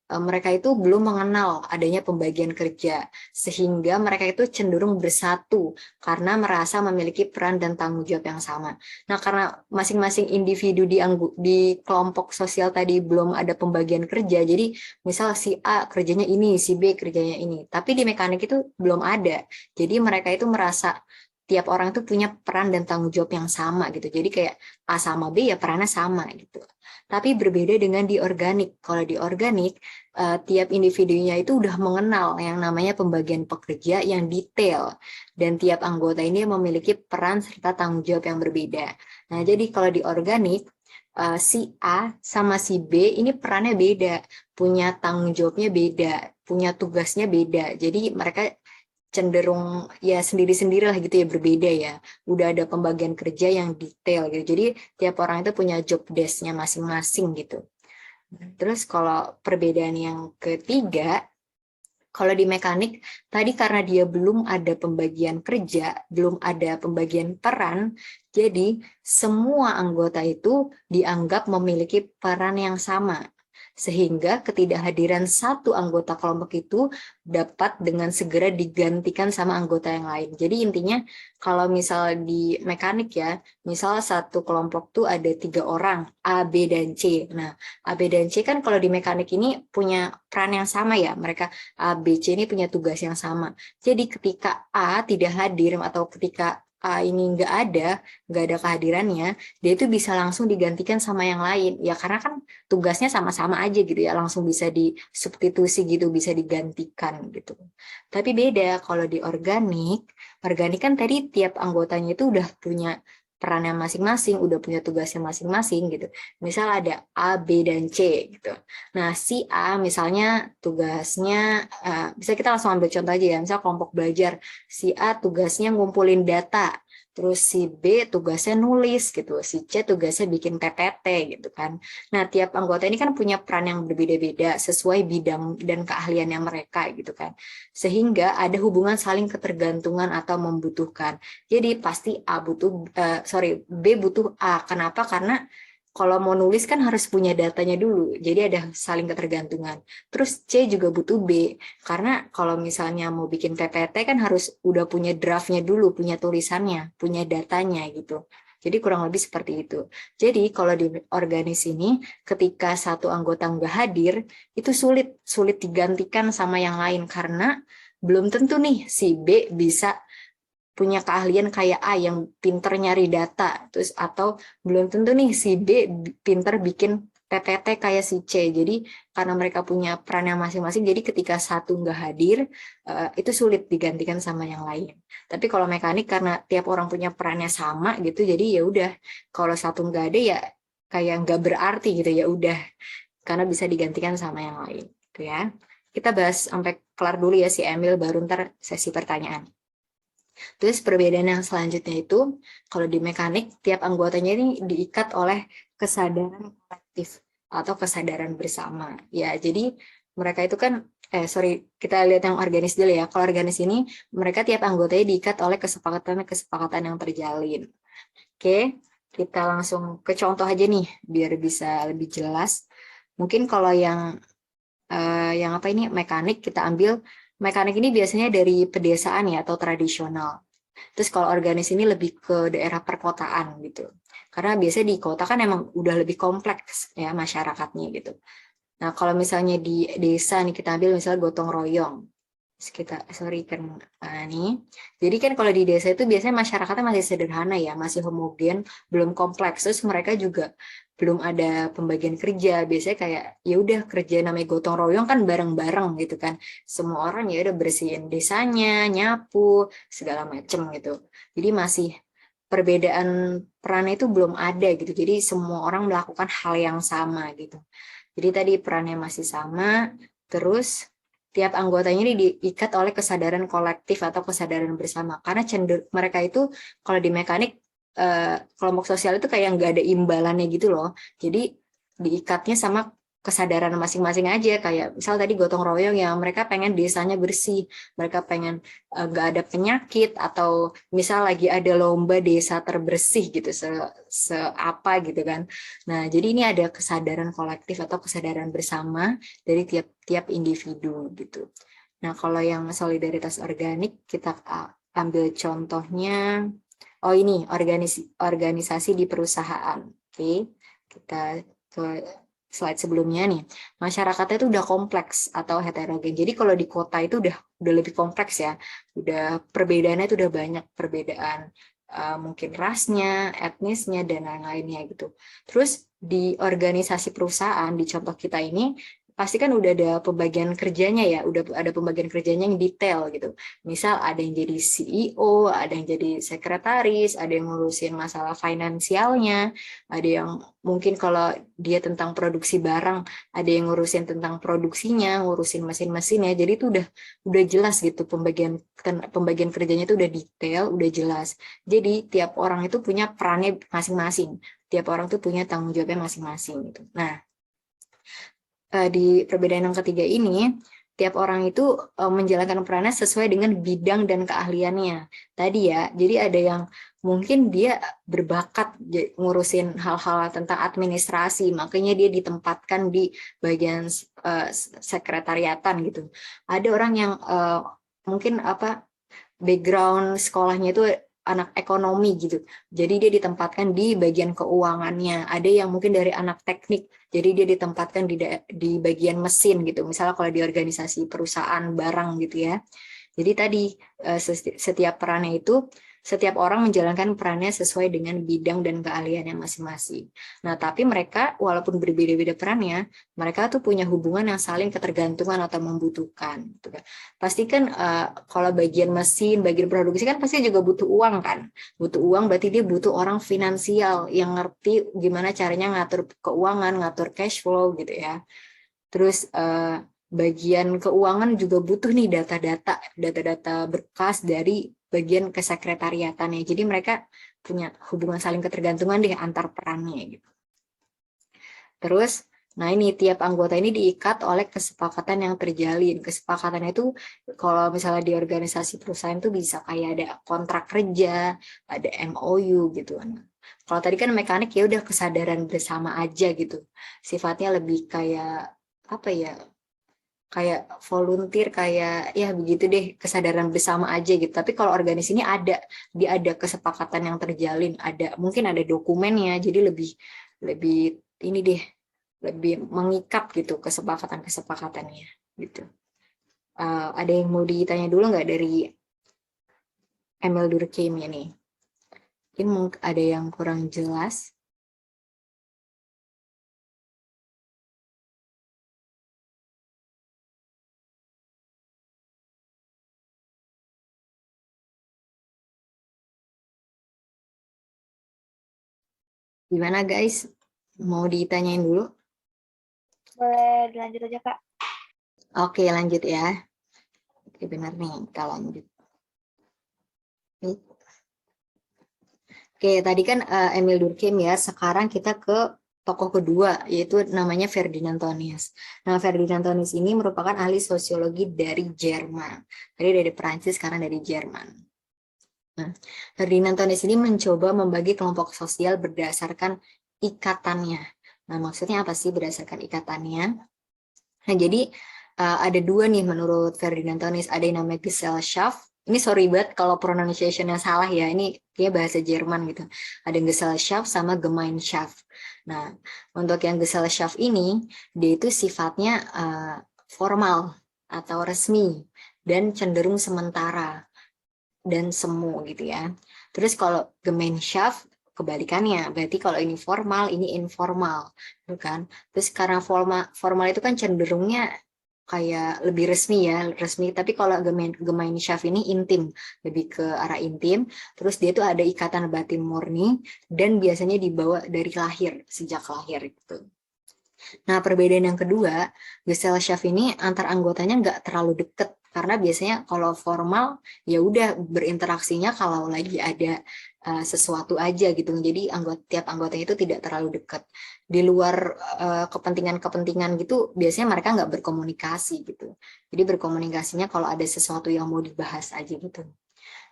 mereka itu belum mengenal adanya pembagian kerja, sehingga mereka itu cenderung bersatu karena merasa memiliki peran dan tanggung jawab yang sama. Nah, karena masing-masing individu di kelompok sosial tadi belum ada pembagian kerja, jadi misal si A kerjanya ini, si B kerjanya ini, tapi di mekanik itu belum ada. Jadi mereka itu merasa tiap orang itu punya peran dan tanggung jawab yang sama gitu. Jadi kayak A sama B ya perannya sama gitu. Tapi berbeda dengan di organik. Kalau di organik, tiap individunya itu udah mengenal yang namanya pembagian pekerja yang detail. Dan tiap anggota ini memiliki peran serta tanggung jawab yang berbeda. Nah, jadi kalau di organik, si A sama si B ini perannya beda. Punya tanggung jawabnya beda. Punya tugasnya beda. Jadi mereka cenderung ya sendiri-sendiri lah gitu ya, berbeda ya. Udah ada pembagian kerja yang detail gitu. Jadi tiap orang itu punya job desk-nya masing-masing gitu. Terus kalau perbedaan yang ketiga, kalau di mekanik tadi karena dia belum ada pembagian kerja, belum ada pembagian peran, jadi semua anggota itu dianggap memiliki peran yang sama. Sehingga ketidakhadiran satu anggota kelompok itu dapat dengan segera digantikan sama anggota yang lain. Jadi intinya kalau misal di mekanik ya, misal satu kelompok tuh ada 3 orang, A, B, dan C. Nah, A, B, dan C kan kalau di mekanik ini punya peran yang sama ya, mereka A, B, C ini punya tugas yang sama. Jadi ketika A tidak hadir atau ketika A ini nggak ada kehadirannya, dia itu bisa langsung digantikan sama yang lain. Ya karena kan tugasnya sama-sama aja gitu ya, langsung bisa disubstitusi gitu, bisa digantikan gitu. Tapi beda kalau di organik kan tadi tiap anggotanya itu udah punya perannya masing-masing, udah punya tugasnya masing-masing gitu. Misal ada A, B, dan C gitu. Nah, si A misalnya tugasnya, bisa kita langsung ambil contoh aja ya, misal kelompok belajar, si A tugasnya ngumpulin data, terus si B tugasnya nulis gitu, si C tugasnya bikin PPT gitu kan. Nah, tiap anggota ini kan punya peran yang berbeda-beda sesuai bidang dan keahliannya mereka gitu kan. Sehingga ada hubungan saling ketergantungan atau membutuhkan. Jadi pasti B butuh A. Kenapa? Karena kalau mau nulis kan harus punya datanya dulu, jadi ada saling ketergantungan. Terus C juga butuh B, karena kalau misalnya mau bikin PPT kan harus udah punya draftnya dulu, punya tulisannya, punya datanya gitu. Jadi kurang lebih seperti itu. Jadi kalau di organis ini, ketika satu anggota nggak hadir, itu sulit digantikan sama yang lain, karena belum tentu nih si B bisa punya keahlian kayak A yang pinter nyari data, terus atau belum tentu nih si B pinter bikin PPT kayak si C. Jadi karena mereka punya peran yang masing-masing, jadi ketika satu nggak hadir, itu sulit digantikan sama yang lain. Tapi kalau mekanik karena tiap orang punya perannya sama gitu, jadi ya udah kalau satu nggak ada ya kayak nggak berarti gitu, ya udah karena bisa digantikan sama yang lain gitu ya. Kita bahas sampai kelar dulu ya si Emil, baru ntar sesi pertanyaan. Terus perbedaan yang selanjutnya itu, kalau di mekanik, tiap anggotanya ini diikat oleh kesadaran kolektif atau kesadaran bersama. Ya, jadi mereka itu kan, kita lihat yang organis dulu ya. Kalau organis ini, mereka tiap anggotanya diikat oleh kesepakatan yang terjalin. Oke, kita langsung ke contoh aja nih, biar bisa lebih jelas. Mungkin kalau yang apa ini mekanik, kita ambil mekanik ini biasanya dari pedesaan ya atau tradisional. Terus kalau organis ini lebih ke daerah perkotaan gitu. Karena biasanya di kota kan emang udah lebih kompleks ya masyarakatnya gitu. Nah, kalau misalnya di desa nih kita ambil misalnya gotong royong. Terus nih. Jadi kan kalau di desa itu biasanya masyarakatnya masih sederhana ya, masih homogen, belum kompleks. Terus mereka juga belum ada pembagian kerja. Biasanya kayak ya udah kerja namanya gotong royong kan bareng-bareng gitu kan. Semua orang ya udah bersihin desanya, nyapu, segala macem gitu. Jadi masih perbedaan perannya itu belum ada gitu. Jadi semua orang melakukan hal yang sama gitu. Jadi tadi perannya masih sama, terus tiap anggotanya ini diikat oleh kesadaran kolektif atau kesadaran bersama. Karena mereka itu kalau di mekanik kelompok sosial itu kayak nggak ada imbalannya gitu loh. Jadi diikatnya sama kesadaran masing-masing aja. Kayak misal tadi gotong royong yang mereka pengen desanya bersih, mereka pengen nggak ada penyakit, atau misal lagi ada lomba desa terbersih gitu, apa gitu kan. Nah, jadi ini ada kesadaran kolektif atau kesadaran bersama dari tiap individu gitu. Nah, kalau yang solidaritas organik kita ambil contohnya, oh ini organisasi di perusahaan. Oke, kita ke slide sebelumnya nih. Masyarakatnya itu udah kompleks atau heterogen. Jadi kalau di kota itu udah lebih kompleks ya. Udah perbedaannya itu udah banyak perbedaan, mungkin rasnya, etnisnya, dan lain-lainnya gitu. Terus di organisasi perusahaan, di contoh kita ini, pasti kan udah ada pembagian kerjanya ya, udah ada pembagian kerjanya yang detail gitu. Misal ada yang jadi CEO, ada yang jadi sekretaris, ada yang ngurusin masalah finansialnya, ada yang mungkin kalau dia tentang produksi barang, ada yang ngurusin tentang produksinya, ngurusin mesin-mesinnya. Jadi itu udah jelas gitu pembagian kerjanya itu udah detail, udah jelas. Jadi tiap orang itu punya perannya masing-masing. Tiap orang tuh punya tanggung jawabnya masing-masing gitu. Nah, di perbedaan yang ketiga ini, tiap orang itu menjalankan perannya sesuai dengan bidang dan keahliannya. Tadi ya, jadi ada yang mungkin dia berbakat ngurusin hal-hal tentang administrasi, makanya dia ditempatkan di bagian sekretariatan gitu. Ada orang yang mungkin background sekolahnya itu anak ekonomi gitu. Jadi dia ditempatkan di bagian keuangannya. Ada yang mungkin dari anak teknik, jadi dia ditempatkan di bagian mesin gitu. Misalnya kalau di organisasi perusahaan barang gitu ya. Jadi tadi setiap perannya itu, setiap orang menjalankan perannya sesuai dengan bidang dan keahliannya masing-masing. Nah, tapi mereka walaupun berbeda-beda perannya, mereka tuh punya hubungan yang saling ketergantungan atau membutuhkan. Gitu kan. Pasti kan kalau bagian mesin, bagian produksi kan pasti juga butuh uang kan. Butuh uang berarti dia butuh orang finansial yang ngerti gimana caranya ngatur keuangan, ngatur cash flow gitu ya. Terus bagian keuangan juga butuh nih data-data berkas dari bagian kesekretariatannya. Jadi mereka punya hubungan saling ketergantungan deh antar perannya gitu. Terus, nah ini tiap anggota ini diikat oleh kesepakatan yang terjalin. Kesepakatannya itu kalau misalnya di organisasi perusahaan itu bisa kayak ada kontrak kerja, ada MOU gitu. Kalau tadi kan mekanik ya udah kesadaran bersama aja gitu. Sifatnya lebih kayak apa ya? Kayak volunteer, kayak ya begitu deh, kesadaran bersama aja gitu. Tapi kalau organis ini ada kesepakatan yang terjalin, mungkin ada dokumennya, jadi lebih ini deh, lebih mengikat gitu kesepakatannya gitu. Ada yang mau ditanya dulu nggak dari Emil Durkheim ini? Mungkin ada yang kurang jelas. Gimana guys? Mau ditanyain dulu? Boleh dilanjut aja, Kak. Oke, lanjut ya. Oke, benar nih, kita lanjut. Oke, tadi kan Emil Durkheim ya. Sekarang kita ke tokoh kedua, yaitu namanya Ferdinand Tönnies. Nah, Ferdinand Tönnies ini merupakan ahli sosiologi dari Jerman. Tadi dari Perancis, sekarang dari Jerman. Nah, Ferdinand Tönnies ini mencoba membagi kelompok sosial berdasarkan ikatannya. Nah, maksudnya apa sih berdasarkan ikatannya? Nah, jadi ada dua nih menurut Ferdinand Tönnies. Ada yang namanya Gesellschaft. Ini sorry banget kalau pronunciation-nya salah ya. Ini kayak bahasa Jerman gitu. Ada Gesellschaft sama Gemeinschaft. Nah, untuk yang Gesellschaft ini, dia itu sifatnya formal atau resmi dan cenderung sementara dan semu gitu ya. Terus kalau Gemeinschaft kebalikannya, berarti kalau ini formal, ini informal, gitu kan? Terus karena formal itu kan cenderungnya kayak lebih resmi ya, resmi. Tapi kalau Gemeinschaft ini intim, lebih ke arah intim. Terus dia tuh ada ikatan batin murni dan biasanya dibawa dari lahir, sejak lahir gitu. Nah, perbedaan yang kedua, Gesellschaft ini antar anggotanya nggak terlalu deket karena biasanya kalau formal ya udah berinteraksinya kalau lagi ada sesuatu aja gitu. Jadi tiap anggotanya itu tidak terlalu dekat. Di luar kepentingan-kepentingan gitu, biasanya mereka nggak berkomunikasi gitu. Jadi berkomunikasinya kalau ada sesuatu yang mau dibahas aja gitu.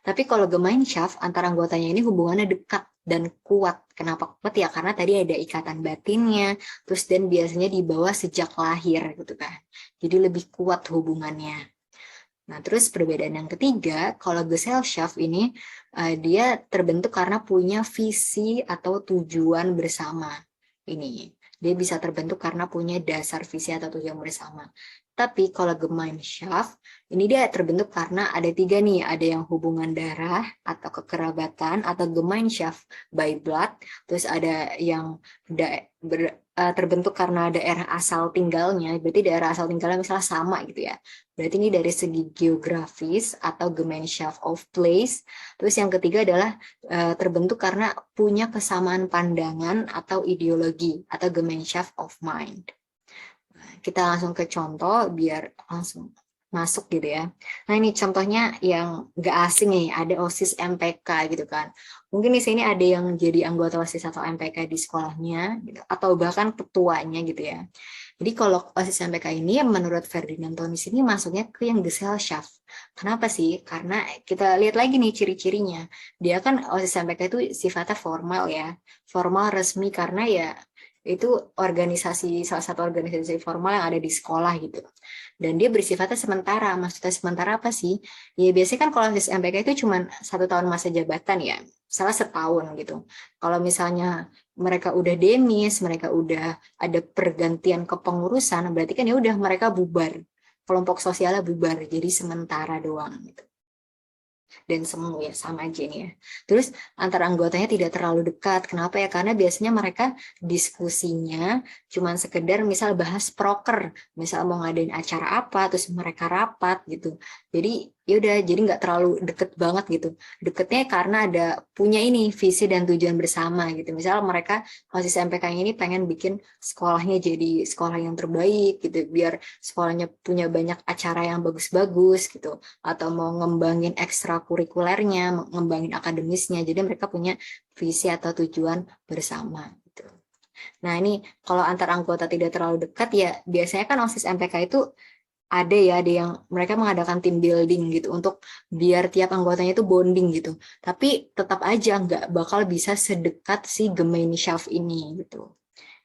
Tapi kalau Gemeinschaft, antar anggotanya ini hubungannya dekat dan kuat. Kenapa kuat ya? Karena tadi ada ikatan batinnya, terus dan biasanya dibawa sejak lahir gitu kan. Jadi lebih kuat hubungannya. Nah, terus perbedaan yang ketiga, kalau Gesellschaft ini dia terbentuk karena punya visi atau tujuan bersama. Ini dia bisa terbentuk karena punya dasar visi atau tujuan bersama. Tapi kalau Gemeinschaft, ini dia terbentuk karena ada tiga nih, ada yang hubungan darah atau kekerabatan atau Gemeinschaft by blood, terus ada yang terbentuk karena daerah asal tinggalnya, berarti daerah asal tinggalnya misalnya sama gitu ya. Berarti ini dari segi geografis atau Gemeinschaft of place. Terus yang ketiga adalah terbentuk karena punya kesamaan pandangan atau ideologi atau Gemeinschaft of mind. Kita langsung ke contoh biar langsung masuk gitu ya. Nah, ini contohnya yang gak asing nih, ada OSIS MPK gitu kan. Mungkin di sini ada yang jadi anggota OSIS atau MPK di sekolahnya gitu, atau bahkan ketuanya gitu ya. Jadi kalau OSIS MPK ini menurut Ferdinand Tönnies ini masuknya ke yang Gesellschaft. Kenapa sih? Karena kita lihat lagi nih ciri-cirinya. Dia kan OSIS MPK itu sifatnya formal ya. Formal resmi karena ya itu salah satu organisasi formal yang ada di sekolah gitu. Dan dia bersifatnya sementara. Maksudnya sementara apa sih? Ya biasanya kan kalau OSIS MPK itu cuma 1 tahun masa jabatan ya. Salah setahun gitu. Kalau misalnya mereka udah demis, mereka udah ada pergantian kepengurusan, berarti kan ya udah mereka bubar. Kelompok sosialnya bubar, jadi sementara doang gitu. Dan semu ya sama aja nih ya. Terus antar anggotanya tidak terlalu dekat. Kenapa ya? Karena biasanya mereka diskusinya cuman sekedar misal bahas proker, misal mau ngadain acara apa, terus mereka rapat gitu. Jadi ya udah, jadi nggak terlalu deket banget gitu. Deketnya karena ada punya ini visi dan tujuan bersama gitu. Misal mereka OSIS MPK ini pengen bikin sekolahnya jadi sekolah yang terbaik gitu, biar sekolahnya punya banyak acara yang bagus-bagus gitu, atau mau ngembangin ekstrakurikulernya, ngembangin akademisnya. Jadi mereka punya visi atau tujuan bersama gitu. Nah, ini kalau antar anggota tidak terlalu dekat ya biasanya kan OSIS MPK itu ada yang mereka mengadakan team building gitu untuk biar tiap anggotanya itu bonding gitu. Tapi tetap aja nggak bakal bisa sedekat si Gemeinschaft ini gitu.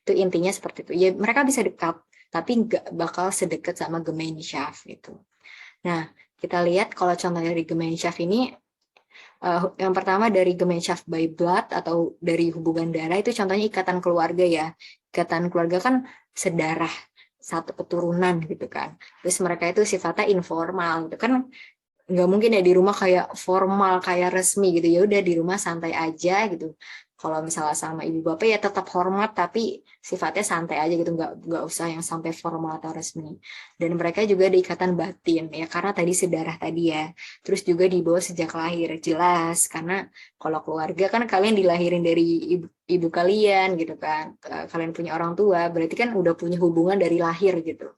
Itu intinya seperti itu. Ya mereka bisa dekat, tapi nggak bakal sedekat sama Gemeinschaft gitu. Nah, kita lihat kalau contoh dari Gemeinschaft ini, yang pertama dari Gemeinschaft by blood atau dari hubungan darah itu contohnya ikatan keluarga ya. Ikatan keluarga kan sedarah. satu keturunan gitu kan. Terus mereka itu sifatnya informal gitu kan, nggak mungkin ya di rumah kayak formal kayak resmi gitu, ya udah di rumah santai aja gitu. Kalau misalnya sama ibu bapak ya tetap hormat tapi sifatnya santai aja gitu, nggak usah yang sampai formal atau resmi. Dan mereka juga ada ikatan batin ya karena tadi sedarah tadi ya, terus juga dibawa sejak lahir jelas karena kalau keluarga kan kalian dilahirin dari ibu kalian gitu kan. Kalian punya orang tua berarti kan udah punya hubungan dari lahir gitu.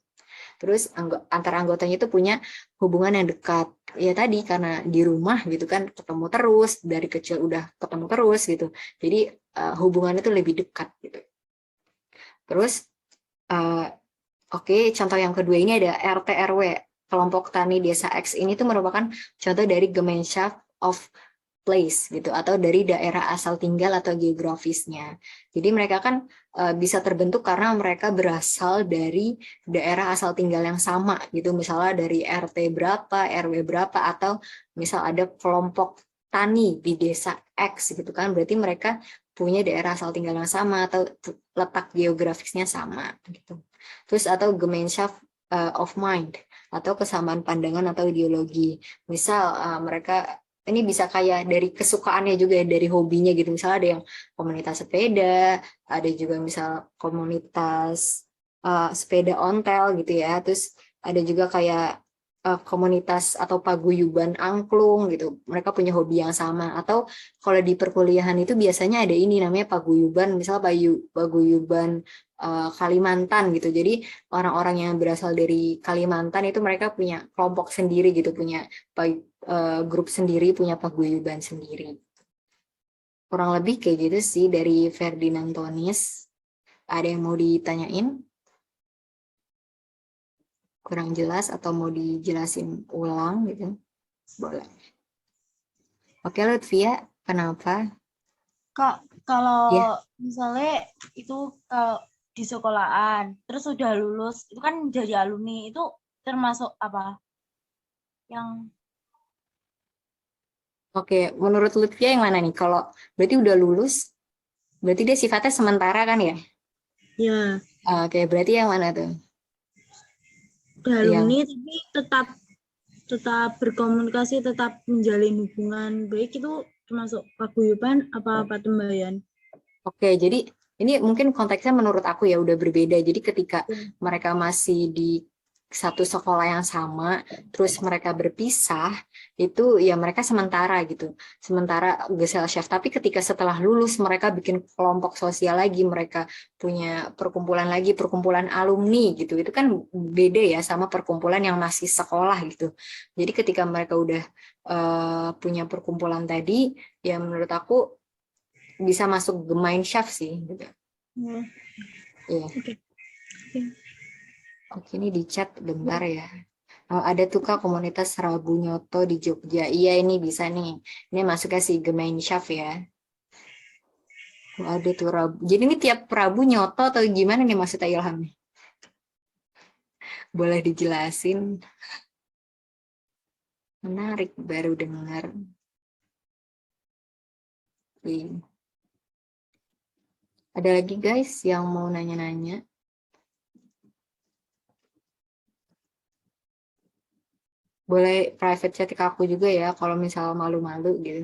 Terus antara anggotanya itu punya hubungan yang dekat. Ya tadi karena di rumah gitu kan ketemu terus, dari kecil udah ketemu terus gitu. Jadi hubungannya itu lebih dekat gitu. Terus oke, contoh yang kedua ini ada RT RW, kelompok tani desa X ini tuh merupakan contoh dari Gemeinschaft of place gitu atau dari daerah asal tinggal atau geografisnya. Jadi mereka kan bisa terbentuk karena mereka berasal dari daerah asal tinggal yang sama gitu. Misalnya dari RT berapa, RW berapa atau misal ada kelompok tani di desa X gitu kan. Berarti mereka punya daerah asal tinggal yang sama atau letak geografisnya sama gitu. Terus atau Gemeinschaft of mind atau kesamaan pandangan atau ideologi. Misal mereka ini bisa kayak dari kesukaannya juga ya, dari hobinya gitu. Misalnya ada yang komunitas sepeda, ada juga misal komunitas sepeda ontel gitu ya. Terus ada juga kayak komunitas atau paguyuban angklung gitu. Mereka punya hobi yang sama. Atau kalau di perkuliahan itu biasanya ada ini namanya paguyuban, misal paguyuban Kalimantan gitu. Jadi orang-orang yang berasal dari Kalimantan itu mereka punya kelompok sendiri gitu, punya grup sendiri, punya paguyuban sendiri. Kurang lebih kayak gitu sih dari Ferdinand Tonis. Ada yang mau ditanyain? Kurang jelas atau mau dijelasin ulang gitu? Boleh. Oke, Lutfia, kenapa? Kak, kalau Ya. misalnya itu kalau di sekolahan, terus sudah lulus, itu kan jadi alumni, itu termasuk apa? Yang Oke, menurut Lutfia yang mana nih? Kalau berarti udah lulus, berarti dia sifatnya sementara kan ya? ya Oke, berarti yang mana tuh? udah Yang alumni tapi tetap berkomunikasi, tetap menjalin hubungan baik, itu termasuk paguyuban apa patembayan? Oke, jadi ini mungkin konteksnya menurut aku ya udah berbeda. Jadi ketika mereka masih di satu sekolah yang sama, terus mereka berpisah, itu ya mereka sementara gitu. Sementara Gesellschaft. Tapi ketika setelah lulus, mereka bikin kelompok sosial lagi, mereka punya perkumpulan lagi, perkumpulan alumni gitu. Itu kan beda ya sama perkumpulan yang masih sekolah gitu. Jadi ketika mereka udah punya perkumpulan tadi, ya menurut aku bisa masuk Gemeinschaft sih gitu. Iya. Oke, ini di chat bentar ya. Ada tuh Kak komunitas Rabu Nyoto di Jogja. Iya, ini bisa nih. Ini masuknya si Gemeinschaft ya. Ada tuh Rabu. Jadi ini tiap Rabu Nyoto atau gimana nih maksudnya Ilham? Boleh dijelasin? Menarik, baru dengar. Iya. Ada lagi guys yang mau nanya-nanya? Boleh private chat ke aku juga ya kalau misal malu-malu gitu.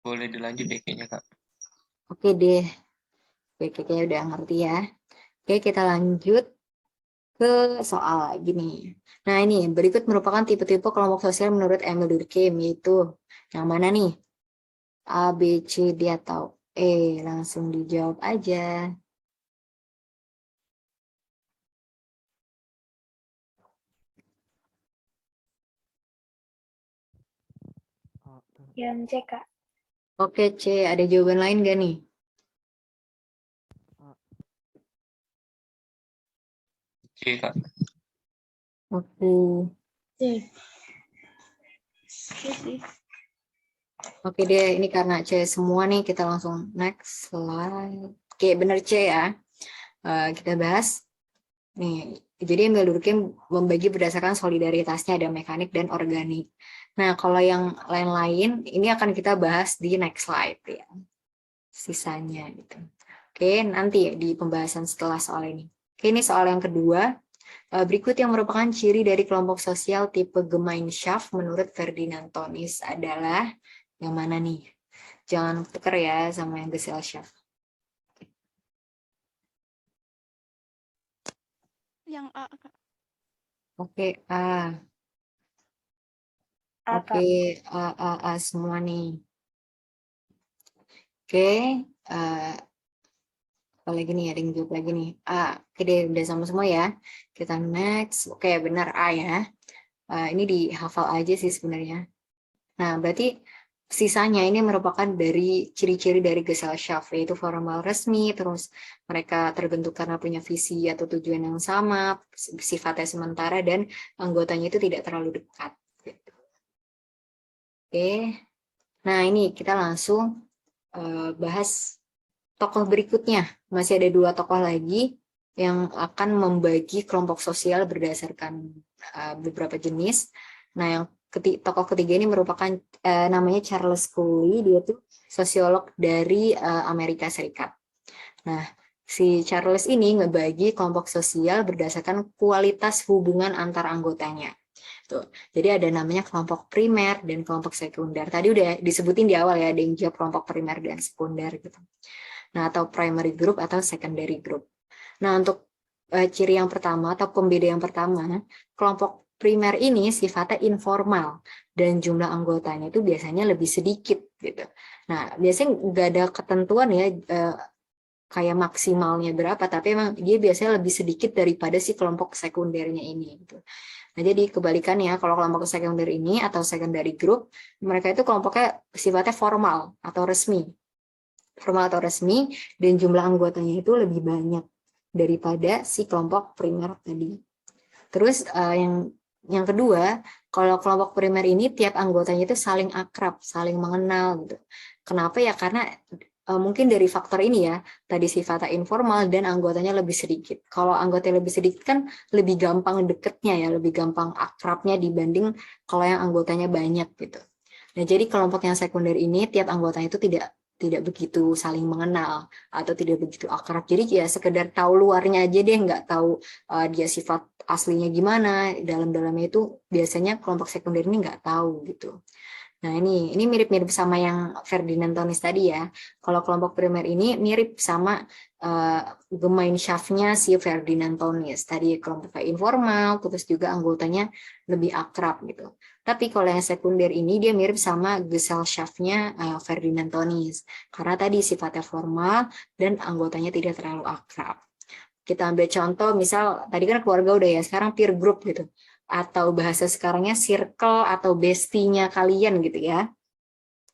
Boleh dilanjut deh kayaknya, Kak. Oke deh. Oke, kayaknya udah ngerti ya. Oke, kita lanjut ke soal gini. Nah, ini berikut merupakan tipe-tipe kelompok sosial menurut Emil Durkheim, yaitu yang mana nih? A, B, C, D, atau E? Langsung dijawab aja. Yang C, Kak. Oke, C. Ada jawaban lain gak nih? Oke, Kak. Oke. Oke deh, ini karena C semua nih, kita langsung next slide. Oke, bener C ya. Kita bahas. Nih, jadi Emil Durkheim membagi berdasarkan solidaritasnya, ada mekanik dan organik. Nah, kalau yang lain-lain, ini akan kita bahas di next slide ya. sisanya gitu. Oke, nanti ya di pembahasan setelah soal ini. Oke, ini soal yang kedua. Berikut yang merupakan ciri dari kelompok sosial tipe Gemeinschaft menurut Ferdinand Tönnies adalah yang mana nih? Jangan tuker ya sama yang Gesellschaft. Yang A, Kak. Oke, A. Oke, A semua nih. Oke, apa lagi nih, ada yang jawab lagi nih. Oke deh, udah sama semua ya. Kita next. Oke, benar A ya. Ini dihafal aja sih sebenarnya. Nah, berarti sisanya ini merupakan dari ciri-ciri dari Gesellschaft, yaitu formal resmi, terus mereka terbentuk karena punya visi atau tujuan yang sama, sifatnya sementara, dan anggotanya itu tidak terlalu dekat. Gitu. Oke, nah ini kita langsung bahas tokoh berikutnya. Masih ada 2 tokoh lagi yang akan membagi kelompok sosial berdasarkan beberapa jenis. Nah, yang tokoh ketiga ini merupakan namanya Charles Cooley, dia tuh sosiolog dari Amerika Serikat. Nah, si Charles ini ngebagi kelompok sosial berdasarkan kualitas hubungan antar anggotanya. Tuh. Jadi ada namanya kelompok primer dan kelompok sekunder. Tadi udah disebutin di awal ya, ada yang jawab kelompok primer dan sekunder gitu. Nah, atau primary group atau secondary group. Nah, untuk ciri yang pertama atau pembeda yang pertama, kelompok primer ini sifatnya informal dan jumlah anggotanya itu biasanya lebih sedikit gitu. Nah, biasanya nggak ada ketentuan ya kayak maksimalnya berapa, tapi emang dia biasanya lebih sedikit daripada si kelompok sekundernya ini gitu. Nah, jadi kebalikannya kalau kelompok sekunder ini atau secondary group, mereka itu kelompoknya sifatnya formal atau resmi. Formal atau resmi dan jumlah anggotanya itu lebih banyak daripada si kelompok primer tadi. Terus yang kedua, kalau kelompok primer ini tiap anggotanya itu saling akrab, saling mengenal gitu. Kenapa ya? Karena mungkin dari faktor ini ya, tadi sifatnya informal dan anggotanya lebih sedikit. Kalau anggotanya lebih sedikit kan lebih gampang deketnya ya, lebih gampang akrabnya dibanding kalau yang anggotanya banyak gitu. Nah, jadi kelompok yang sekunder ini tiap anggotanya itu tidak begitu saling mengenal atau tidak begitu akrab. Jadi ya sekedar tahu luarnya aja deh, nggak tahu dia sifat aslinya gimana. Dalam-dalamnya itu biasanya kelompok sekunder ini nggak tahu gitu. Nah, ini mirip-mirip sama yang Ferdinand Tönnies tadi ya. Kalau kelompok primer ini mirip sama Gemeinschaft-nya si Ferdinand Tönnies. Tadi kelompoknya informal, terus juga anggotanya lebih akrab gitu. Tapi kalau yang sekunder ini dia mirip sama Gesellschaft-nya Ferdinand Tönnies. Karena tadi sifatnya formal dan anggotanya tidak terlalu akrab. Kita ambil contoh, misal tadi kan keluarga udah ya, sekarang peer group gitu. Atau bahasa sekarangnya circle atau bestie-nya kalian gitu ya.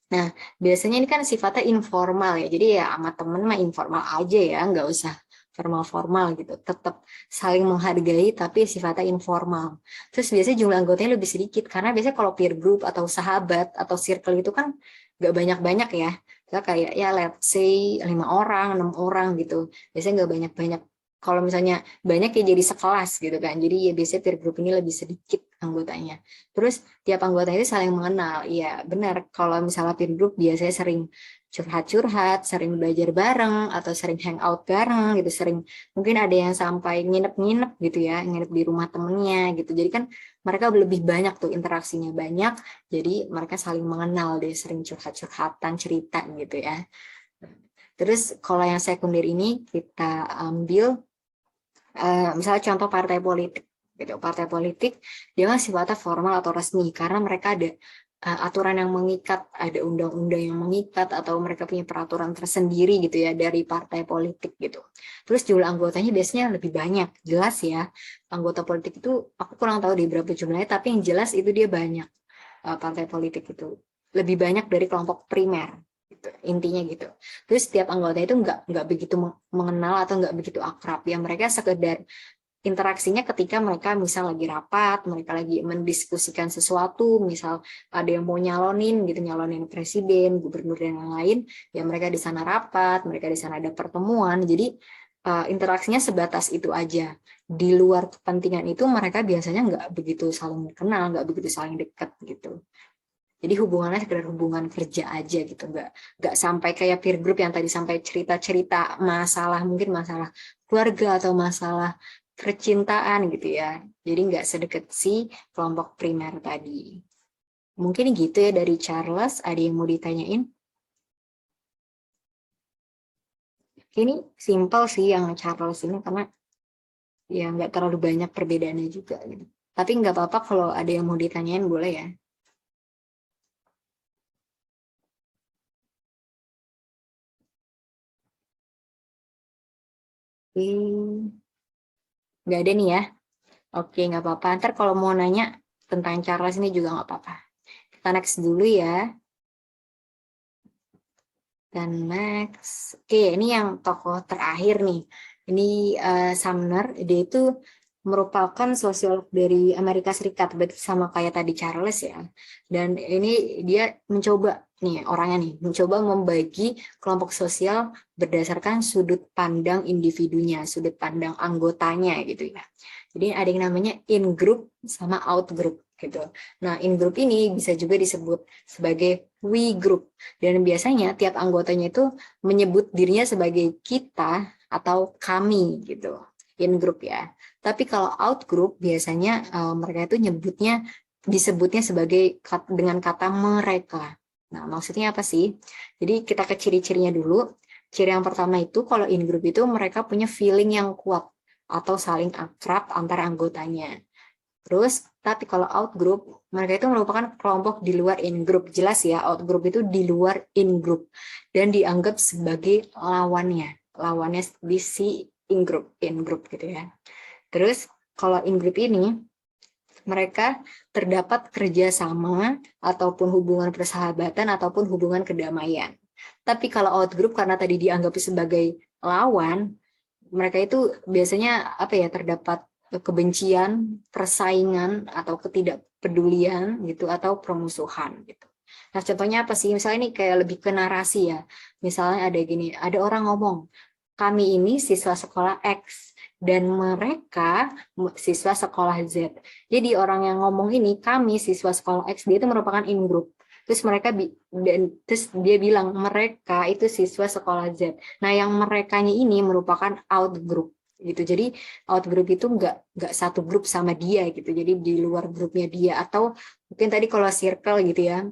Nah, biasanya ini kan sifatnya informal ya. Jadi ya sama temen mah informal aja ya, nggak usah formal-formal gitu. Tetap saling menghargai tapi sifatnya informal. Terus biasanya jumlah anggotanya lebih sedikit karena biasanya kalau peer group atau sahabat atau circle itu kan nggak banyak-banyak ya. Kayak ya let's say 5 orang, 6 orang gitu. Biasanya nggak banyak-banyak. Kalau misalnya banyak ya jadi sekelas gitu kan. Jadi ya biasanya peer group ini lebih sedikit anggotanya. Terus tiap anggota itu saling mengenal. Iya benar, kalau misalnya peer group biasanya sering curhat-curhat, sering belajar bareng, atau sering hangout bareng gitu. Sering mungkin ada yang sampai nginep-nginep gitu ya, nginep di rumah temennya gitu. Jadi kan mereka lebih banyak tuh interaksinya banyak. Jadi mereka saling mengenal deh, sering curhat-curhatan, cerita gitu ya. Terus kalau yang sekunder ini kita ambil misalnya contoh partai politik gitu. Partai politik dia kan sifatnya formal atau resmi karena mereka ada aturan yang mengikat, ada undang-undang yang mengikat atau mereka punya peraturan tersendiri gitu ya dari partai politik gitu. Terus jumlah anggotanya biasanya lebih banyak, jelas ya. Anggota politik itu aku kurang tahu di berapa jumlahnya, tapi yang jelas itu dia banyak. Partai politik itu lebih banyak dari kelompok primer. Gitu, intinya gitu. Terus setiap anggota itu nggak begitu mengenal atau nggak begitu akrab ya, mereka sekedar interaksinya ketika mereka misal lagi rapat, mereka lagi mendiskusikan sesuatu, misal ada yang mau nyalonin gitu, nyalonin presiden, gubernur dan lain-lain, ya mereka di sana rapat, mereka di sana ada pertemuan, jadi interaksinya sebatas itu aja. Di luar kepentingan itu mereka biasanya nggak begitu saling kenal, nggak begitu saling dekat gitu. Jadi hubungannya sekedar hubungan kerja aja gitu, nggak sampai kayak peer group yang tadi sampai cerita-cerita masalah, mungkin masalah keluarga atau masalah percintaan gitu ya. Jadi nggak sedekat si kelompok primer tadi. Mungkin gitu ya dari Charles, ada yang mau ditanyain? Ini simple sih yang Charles ini karena ya nggak terlalu banyak perbedaannya juga gitu. Tapi nggak apa-apa kalau ada yang mau ditanyain boleh ya. Nggak ada nih ya. Oke, nggak apa-apa. Ntar kalau mau nanya tentang Charles ini juga nggak apa-apa. Kita next dulu ya. Dan next. Oke, ini yang tokoh terakhir nih. Ini Sumner. Dia itu merupakan sosiolog dari Amerika Serikat, berarti sama kayak tadi Charles ya. Dan ini dia mencoba nih orangnya nih, mencoba membagi kelompok sosial berdasarkan sudut pandang individunya, sudut pandang anggotanya gitu ya. Jadi ada yang namanya in group sama out group gitu. Nah, in group ini bisa juga disebut sebagai we group. Dan biasanya tiap anggotanya itu menyebut dirinya sebagai kita atau kami gitu. In group ya. Tapi kalau out group biasanya mereka itu disebutnya sebagai dengan kata mereka. Nah, maksudnya apa sih? Jadi kita ke ciri-cirinya dulu. Ciri yang pertama itu kalau in group itu mereka punya feeling yang kuat atau saling akrab antara anggotanya. Terus, tapi kalau out group, mereka itu merupakan kelompok di luar in group. Jelas ya, out group itu di luar in group dan dianggap sebagai lawannya di si in group gitu ya. Terus, kalau in group ini, mereka terdapat kerjasama ataupun hubungan persahabatan ataupun hubungan kedamaian. Tapi kalau out group karena tadi dianggap sebagai lawan, mereka itu biasanya apa ya, terdapat kebencian, persaingan atau ketidakpedulian gitu atau permusuhan gitu. Nah, contohnya apa sih? Misalnya ini kayak lebih ke narasi ya. Misalnya ada gini, ada orang ngomong, kami ini siswa sekolah X dan mereka siswa sekolah Z. Jadi orang yang ngomong ini, kami siswa sekolah X, dia itu merupakan in group. Terus terus dia bilang mereka itu siswa sekolah Z. Nah, yang merekanya ini merupakan out group gitu. Jadi out group itu nggak satu grup sama dia gitu. Jadi di luar grupnya dia, atau mungkin tadi kalau circle gitu ya,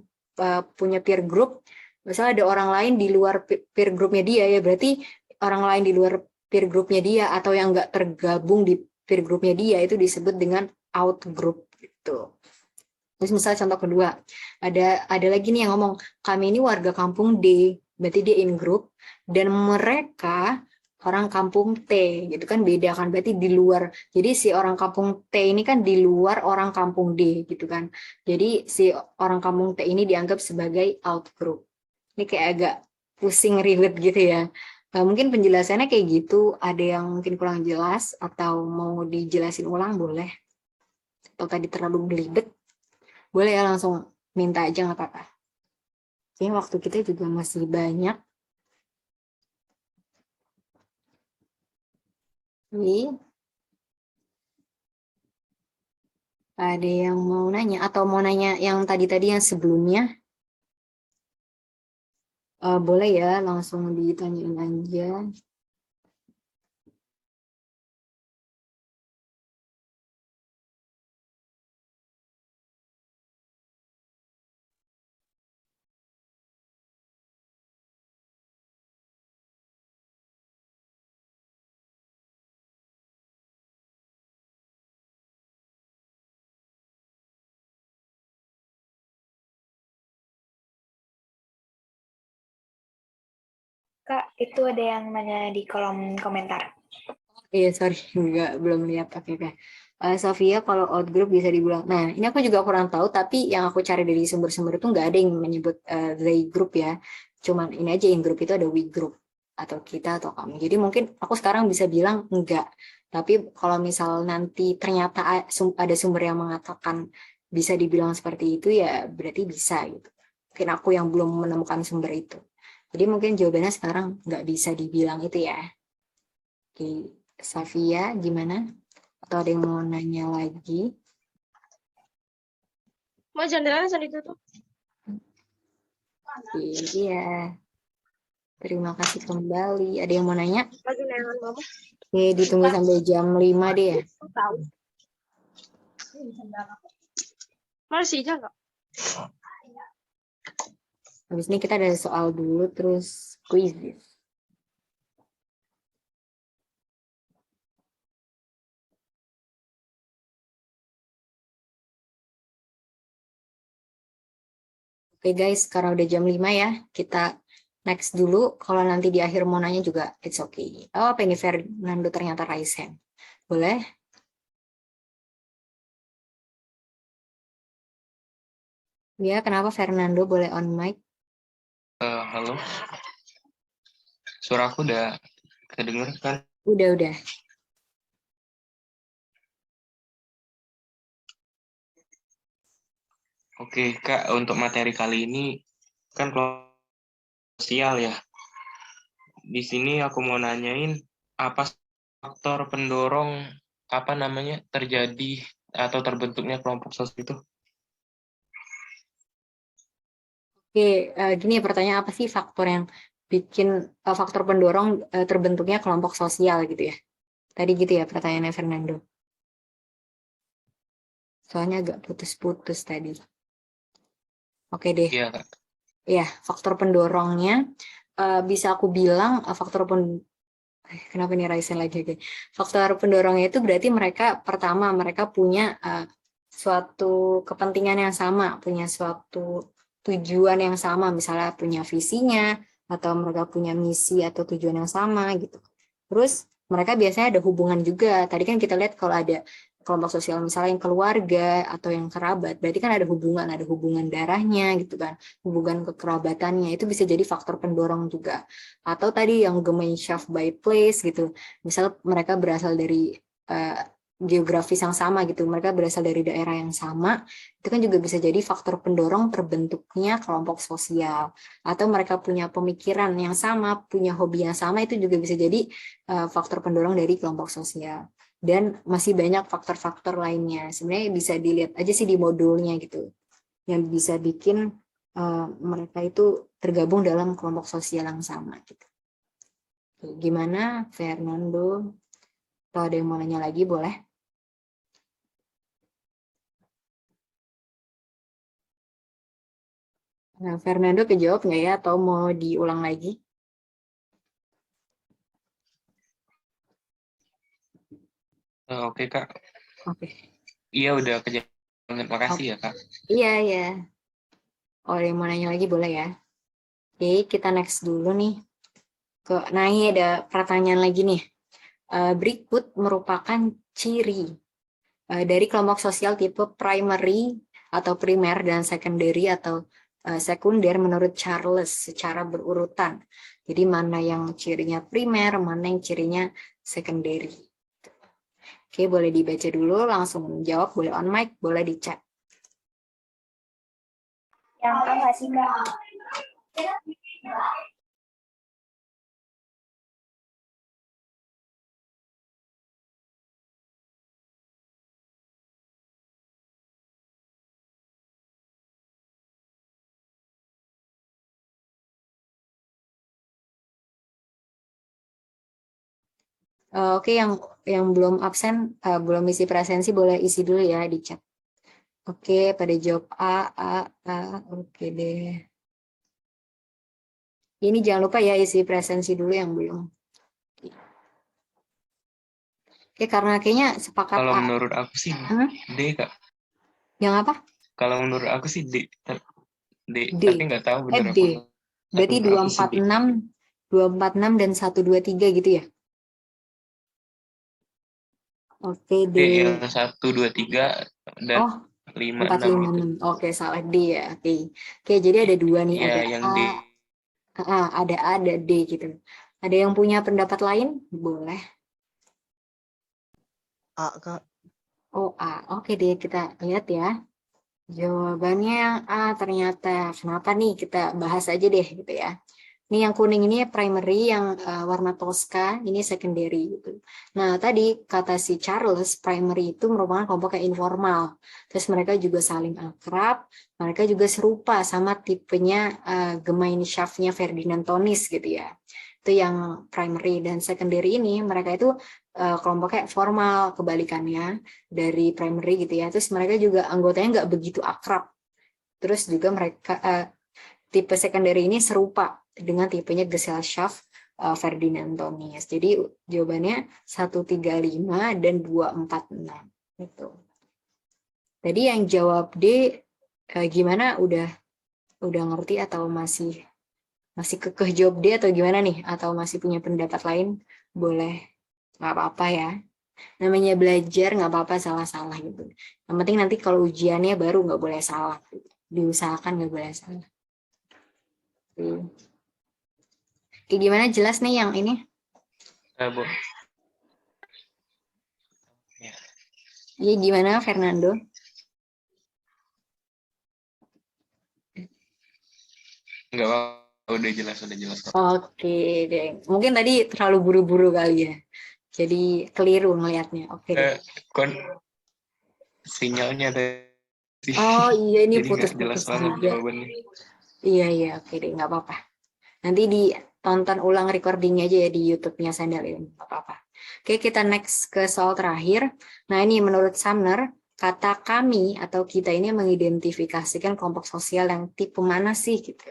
punya peer group. Misalnya ada orang lain di luar peer grupnya dia ya, berarti orang lain di luar peer grupnya dia atau yang nggak tergabung di peer grupnya dia itu disebut dengan out group gitu. Terus misalnya contoh kedua, ada lagi nih yang ngomong, kami ini warga kampung D, berarti dia in group, dan mereka orang kampung T, gitu kan beda kan, berarti di luar. Jadi si orang kampung T ini kan di luar orang kampung D, gitu kan. Jadi si orang kampung T ini dianggap sebagai out group. Ini kayak agak pusing ribet gitu ya. Mungkin penjelasannya kayak gitu, ada yang mungkin kurang jelas atau mau dijelasin ulang boleh. Atau tadi terlalu belibet. Boleh ya langsung minta aja nggak apa-apa. Oke, waktu kita juga masih banyak. Ini ada yang mau nanya atau mau nanya yang tadi-tadi yang sebelumnya? Boleh ya langsung ditanyain aja. Kak, itu ada yang nanya di kolom komentar. Iya, sorry, belum lihat. Oke. Sofia, kalau out group bisa dibilang. Nah, ini aku juga kurang tahu, tapi yang aku cari dari sumber-sumber itu nggak ada yang menyebut they group ya. Cuman ini aja, in group itu ada we group atau kita atau kami. Jadi mungkin aku sekarang bisa bilang enggak. Tapi kalau misal nanti ternyata ada sumber yang mengatakan bisa dibilang seperti itu, ya berarti bisa gitu. Mungkin aku yang belum menemukan sumber itu. Jadi mungkin jawabannya sekarang nggak bisa dibilang itu ya. Oke. Safia, gimana? Atau ada yang mau nanya lagi? Mau jendelanya langsung ditutup. Iya. Terima kasih kembali. Ada yang mau nanya? Lagi nengan mama. Oke, ditunggu sampai jam 5 deh ya. Tahu. Masih aja nggak? Habis ini kita ada soal dulu, terus quiz. Oke guys, karena udah jam 5 ya, kita next dulu. Kalau nanti di akhir mau nanya juga, it's okay. Oh, apa ini Fernando ternyata raise hand. Boleh? Ya, kenapa Fernando boleh on mic? Halo, suara aku udah kedenger kan? Udah. Oke, Kak, untuk materi kali ini kan kelompok sosial ya. Di sini aku mau nanyain apa faktor pendorong terjadi atau terbentuknya kelompok sosial itu? Oke, gini pertanyaan apa sih faktor yang bikin faktor pendorong terbentuknya kelompok sosial gitu ya? Tadi gitu ya pertanyaannya Fernando. Soalnya agak putus-putus tadi. Oke deh. Iya, Kak. Ya, faktor pendorongnya bisa aku bilang kenapa nih Raisen lagi? Oke. Faktor pendorongnya itu berarti mereka punya suatu kepentingan yang sama, punya suatu tujuan yang sama, misalnya punya visinya atau mereka punya misi atau tujuan yang sama gitu. Terus mereka biasanya ada hubungan juga. Tadi kan kita lihat kalau ada kelompok sosial misalnya yang keluarga atau yang kerabat, berarti kan ada hubungan darahnya gitu kan, hubungan kekerabatannya, itu bisa jadi faktor pendorong juga. Atau tadi yang Gemeinschaft by place gitu, misal mereka berasal dari geografis yang sama gitu, mereka berasal dari daerah yang sama, itu kan juga bisa jadi faktor pendorong terbentuknya kelompok sosial. Atau mereka punya pemikiran yang sama, punya hobi yang sama, itu juga bisa jadi faktor pendorong dari kelompok sosial. Dan masih banyak faktor-faktor lainnya. Sebenarnya bisa dilihat aja sih di modulnya gitu, yang bisa bikin mereka itu tergabung dalam kelompok sosial yang sama gitu. Gimana Fernando? Kalau ada yang mau nanya lagi boleh. Nah, Fernando kejawab nggak ya atau mau diulang lagi? Oke, Kak. Oke. Iya, udah kejawab. Terima kasih ya, Kak. Iya. Oh, ada yang mau nanya lagi boleh ya. Oke, kita next dulu nih. Nah, ini ada pertanyaan lagi nih. Berikut merupakan ciri dari kelompok sosial tipe primary atau primer dan secondary atau sekunder menurut Charles secara berurutan. Jadi mana yang cirinya primer, mana yang cirinya secondary. Oke, boleh dibaca dulu, langsung jawab, boleh on mic, boleh di chat. Yang A nggak sih, Kak? Oke, yang belum absen, belum isi presensi, boleh isi dulu ya di chat. Oke, pada jawab A. Oke deh. Ini jangan lupa ya isi presensi dulu yang belum. Oke, karena kayaknya sepakat Kalau A. menurut aku sih D, Kak. Yang apa? Kalau menurut aku sih D. D. D. Tapi nggak tahu benar D. apa. Berarti Menurut aku sih D. 246 dan 123 gitu ya? Oke, D. D yang 1, 2, 3 dan Oh, 5, 4, 6 5, itu. 6. Oke, salah D ya. Oke, jadi ada dua nih. Ya, Ada yang A, D. ada A, ada D gitu. Ada yang punya pendapat lain? Boleh. A, Kak. Oh, A. Oke deh, kita lihat ya. Jawabannya yang A ternyata. Kenapa nih? Kita bahas aja deh gitu ya. Ini yang kuning ini primary, yang warna toska ini secondary gitu. Nah, tadi kata si Charles, primary itu merupakan kelompok yang informal. Terus mereka juga saling akrab, mereka juga serupa sama tipenya Gemeinschaftnya Ferdinand Tonis gitu ya. Itu yang primary. Dan secondary ini mereka itu kelompoknya formal, kebalikannya dari primary gitu ya. Terus mereka juga anggotanya nggak begitu akrab. Terus juga mereka tipe secondary ini serupa dengan tipenya Gesellschaft Ferdinand Tonis. Jadi jawabannya 135 dan 246 gitu. Tadi yang jawab D gimana, udah ngerti atau masih kekeh jawab D atau gimana nih, atau masih punya pendapat lain? Boleh, nggak apa-apa ya. Namanya belajar nggak apa-apa salah-salah gitu. Yang penting nanti kalau ujiannya baru nggak boleh salah. Diusahakan nggak boleh salah. Oke, gimana, jelas nih yang ini? Bu. Iya, gimana Fernando? Enggak apa, udah jelas kok. Oke deh, mungkin tadi terlalu buru-buru kali ya, jadi keliru ngelihatnya. Oke deh. Sinyalnya tadi. Oh iya, ini Jadi nggak jelas putus-putus banget juga. jawabannya. Iya, oke deh, nggak apa-apa. Nanti ditonton ulang recordingnya aja ya di YouTube-nya Sandal Ilmu, nggak apa-apa. Oke, kita next ke soal terakhir. Nah, ini menurut Sumner, kata kami atau kita ini mengidentifikasikan kelompok sosial yang tipe mana sih gitu.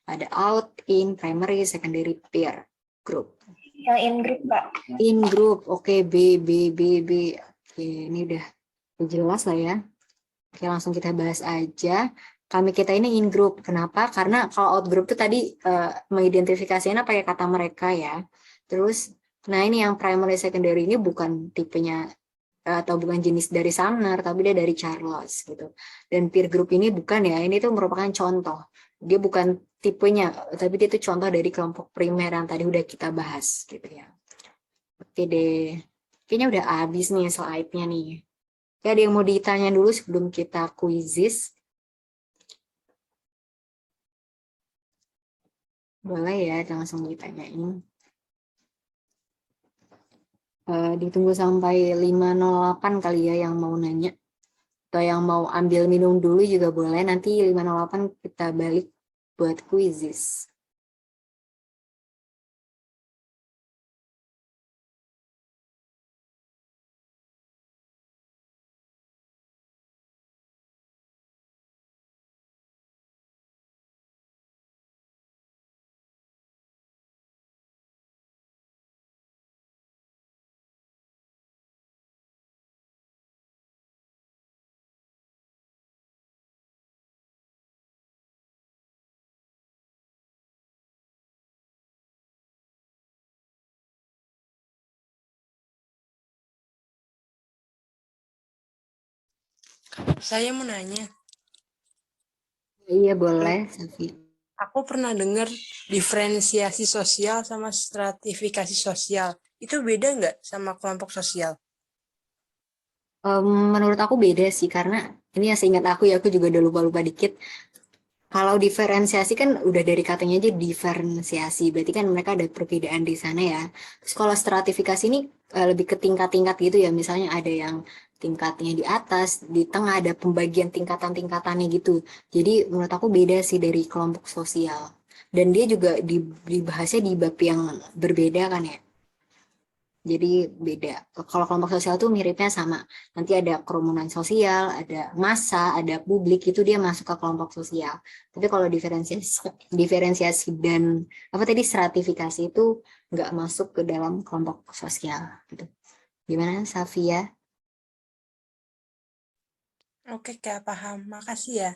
Ada out, in, primary, secondary, peer group. Yang in group, Kak. In group, oke, B. Oke, ini udah jelas lah ya. Oke, langsung kita bahas aja. Kita ini in group. Kenapa? Karena kalau out group itu tadi mengidentifikasinya pakai kata mereka ya. Terus, nah ini yang primary secondary ini bukan tipenya atau bukan jenis dari Sumner, tapi dia dari Charles gitu. Dan peer group ini bukan ya, ini tuh merupakan contoh. Dia bukan tipenya, tapi dia tuh contoh dari kelompok primer yang tadi udah kita bahas gitu ya. Oke deh, kayaknya udah habis nih slide-nya nih. Ya, ada yang mau ditanya dulu sebelum kita quizzes? Boleh ya, langsung ditanyain. Ditunggu sampai 508 kali ya yang mau nanya. Atau yang mau ambil minum dulu juga boleh. Nanti 508 kita balik buat quizzes. Saya mau nanya, Iya boleh, Safi. aku pernah dengar diferensiasi sosial sama stratifikasi sosial. Itu beda nggak sama kelompok sosial? Menurut aku beda sih, karena ini yang seingat aku ya, aku juga udah lupa-lupa dikit. Kalau diferensiasi kan udah dari katanya aja diferensiasi, berarti kan mereka ada perbedaan di sana ya. Terus kalau stratifikasi ini lebih ke tingkat-tingkat gitu ya, misalnya ada yang tingkatnya di atas, di tengah ada pembagian tingkatan-tingkatannya gitu. Jadi menurut aku beda sih dari kelompok sosial. Dan dia juga dibahasnya di bab yang berbeda kan ya. Jadi beda. Kalau kelompok sosial tuh miripnya sama. Nanti ada kerumunan sosial, ada massa, ada publik, itu dia masuk ke kelompok sosial. Tapi kalau diferensiasi dan apa tadi stratifikasi itu nggak masuk ke dalam kelompok sosial. Gitu. Gimana, Safia? Oke, Kak, paham. Makasih ya.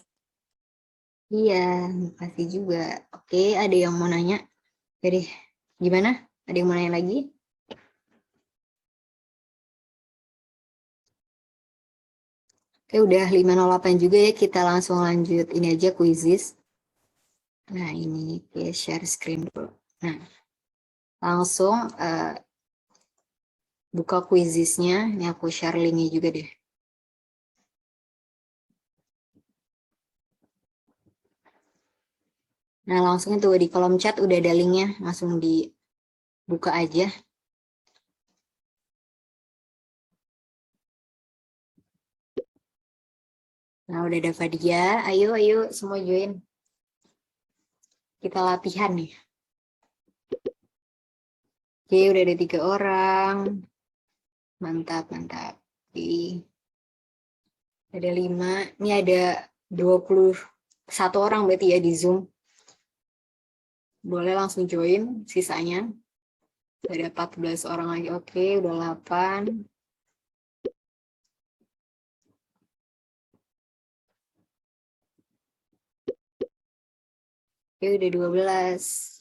Iya, makasih juga. Oke, ada yang mau nanya? Jadi, gimana? Ada yang mau nanya lagi? Oke, udah 508 juga ya, kita langsung lanjut ini aja quizzes. Nah, ini kita share screen dulu. Nah, langsung buka quizzesnya. Ini aku share linknya juga deh. Nah, langsung itu di kolom chat udah ada linknya, langsung dibuka aja. Nah, udah ada Fadia. Ayo semua join. Kita latihan nih. Oke, udah ada 3 orang. Mantap. Oke. Ada 5. Ini ada 21 orang berarti ya di Zoom. Boleh langsung join sisanya. Ada 14 orang lagi. Oke, udah 8. Oke, udah 12.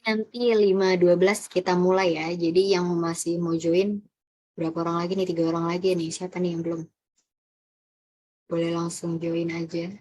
Nanti 5.12 kita mulai ya. Jadi yang masih mau join, berapa orang lagi nih? 3 orang lagi nih. Siapa nih yang belum? Boleh langsung join aja.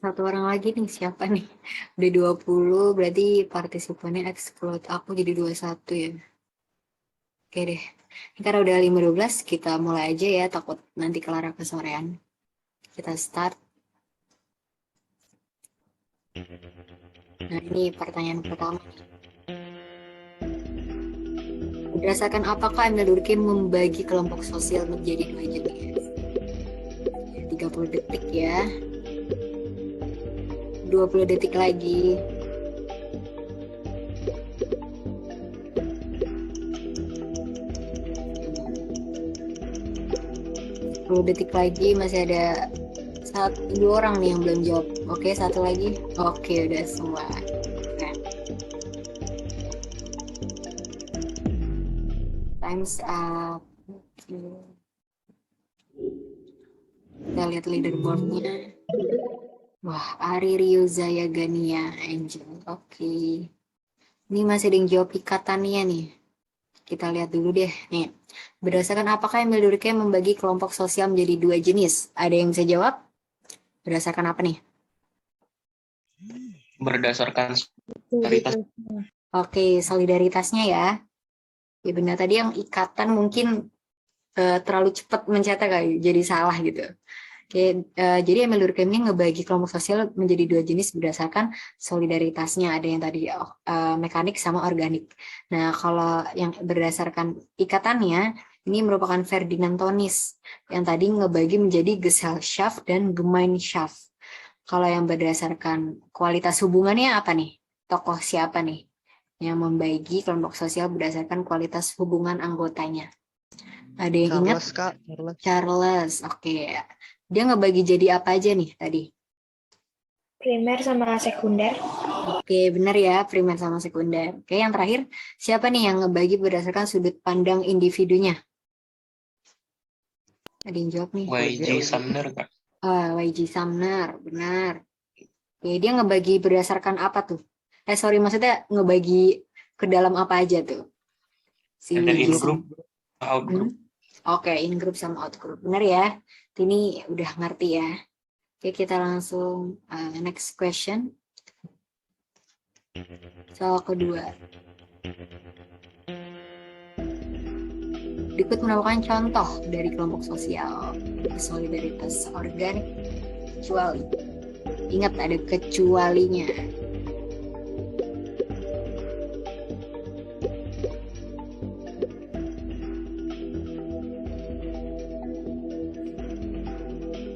Satu orang lagi nih, siapa nih? Udah 20, berarti partisipannya explode. Aku jadi 21 ya. Oke deh. Ini karena udah 5.12, kita mulai aja ya, takut nanti kelar kesorean. Kita start. Nah, ini pertanyaan pertama. Berdasarkan apakah Emil Durkheim membagi kelompok sosial menjadi 2 jenis? 30 detik ya. 20 detik lagi. Detik lagi, masih ada 2 orang nih yang belum jawab. Oke, 1 lagi. Oke, udah semua. Keren. Time's up. Oke. Kita lihat leaderboardnya. Wah, Ari Rio Zaya Gania Angel. Oke. Ini masih ada yang jawab ikatannya nih. Kita lihat dulu deh. Nih, berdasarkan apakah Emil Durkheim membagi kelompok sosial menjadi 2 jenis? Ada yang bisa jawab? Berdasarkan apa nih? Berdasarkan solidaritas. Oke, solidaritasnya ya. Ya benar, tadi yang ikatan mungkin terlalu cepat mencetak kali, jadi salah gitu. Oke, jadi Emil Durkheim ini ngebagi kelompok sosial menjadi 2 jenis berdasarkan solidaritasnya. Ada yang tadi mekanik sama organik. Nah, kalau yang berdasarkan ikatannya, ini merupakan Ferdinand Tonis yang tadi ngebagi menjadi Gesellschaft dan Gemeinschaft. Kalau yang berdasarkan kualitas hubungannya apa nih? Tokoh siapa nih yang membagi kelompok sosial berdasarkan kualitas hubungan anggotanya? Ada yang ingat? Charles, Kak. Charles. Charles, oke. Dia ngebagi jadi apa aja nih tadi? Primer sama sekunder. Oke, benar ya, primer sama sekunder. Oke, yang terakhir, siapa nih yang ngebagi berdasarkan sudut pandang individunya? Ada yang jawab nih? Y.J. Sumner, Kak. Y.J. Sumner, benar. Oke, dia ngebagi berdasarkan apa tuh? Maksudnya ngebagi ke dalam apa aja tuh? Ada in Gizi. group, out group. Oke, in group sama out group. Benar ya? Ini udah ngerti ya. Oke, kita langsung next question. Soal kedua. Berikut merupakan contoh dari kelompok sosial solidaritas organik kecuali. Ingat ada kecualinya.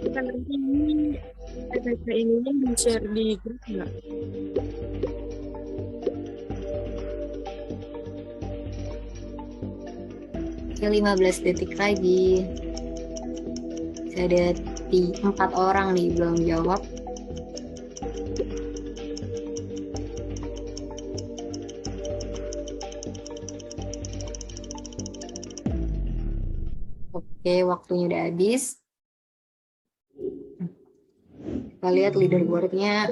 Kan nanti ini PPT ininya di-share di grup nggak? Oke, 15 detik lagi. Saya ada 4 orang nih belum jawab. Oke, waktunya udah habis. Kita lihat leaderboardnya.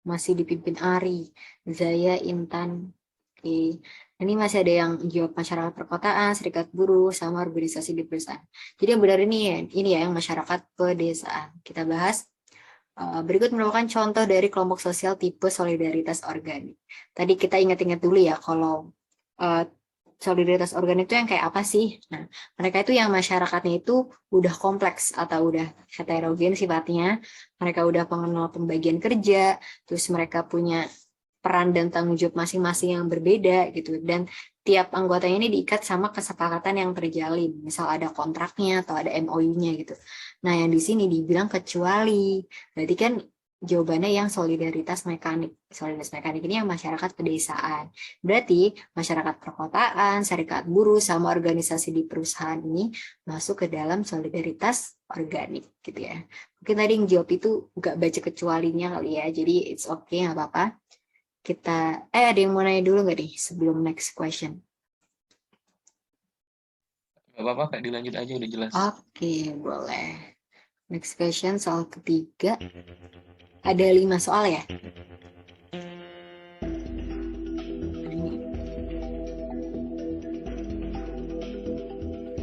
Masih dipimpin Ari, Zaya, Intan. Oke. Ini masih ada yang jawab masyarakat perkotaan, serikat buruh, sama organisasi di perusahaan. Jadi yang benar ini ya yang masyarakat pedesaan. Kita bahas. Berikut merupakan contoh dari kelompok sosial tipe solidaritas organik. Tadi kita ingat-ingat dulu ya kalau solidaritas organik itu yang kayak apa sih? Nah, mereka itu yang masyarakatnya itu udah kompleks atau udah heterogen sifatnya. Mereka udah mengenal pembagian kerja, terus mereka punya peran dan tanggung jawab masing-masing yang berbeda gitu. Dan tiap anggotanya ini diikat sama kesepakatan yang terjalin. Misal ada kontraknya atau ada MOU-nya gitu. Nah, yang di sini dibilang kecuali. Berarti kan jawabannya yang solidaritas mekanik. Solidaritas mekanik ini yang masyarakat pedesaan. Berarti masyarakat perkotaan, serikat buruh, sama organisasi di perusahaan ini masuk ke dalam solidaritas organik gitu ya. Mungkin tadi yang jawab itu nggak baca kecualinya kali ya. Jadi it's okay, nggak apa-apa. Kita, ada yang mau nanya dulu nggak nih sebelum next question? Gak apa-apa, Kak, dilanjut aja udah jelas. Oke, boleh. Next question soal ketiga. Ada 5 soal ya?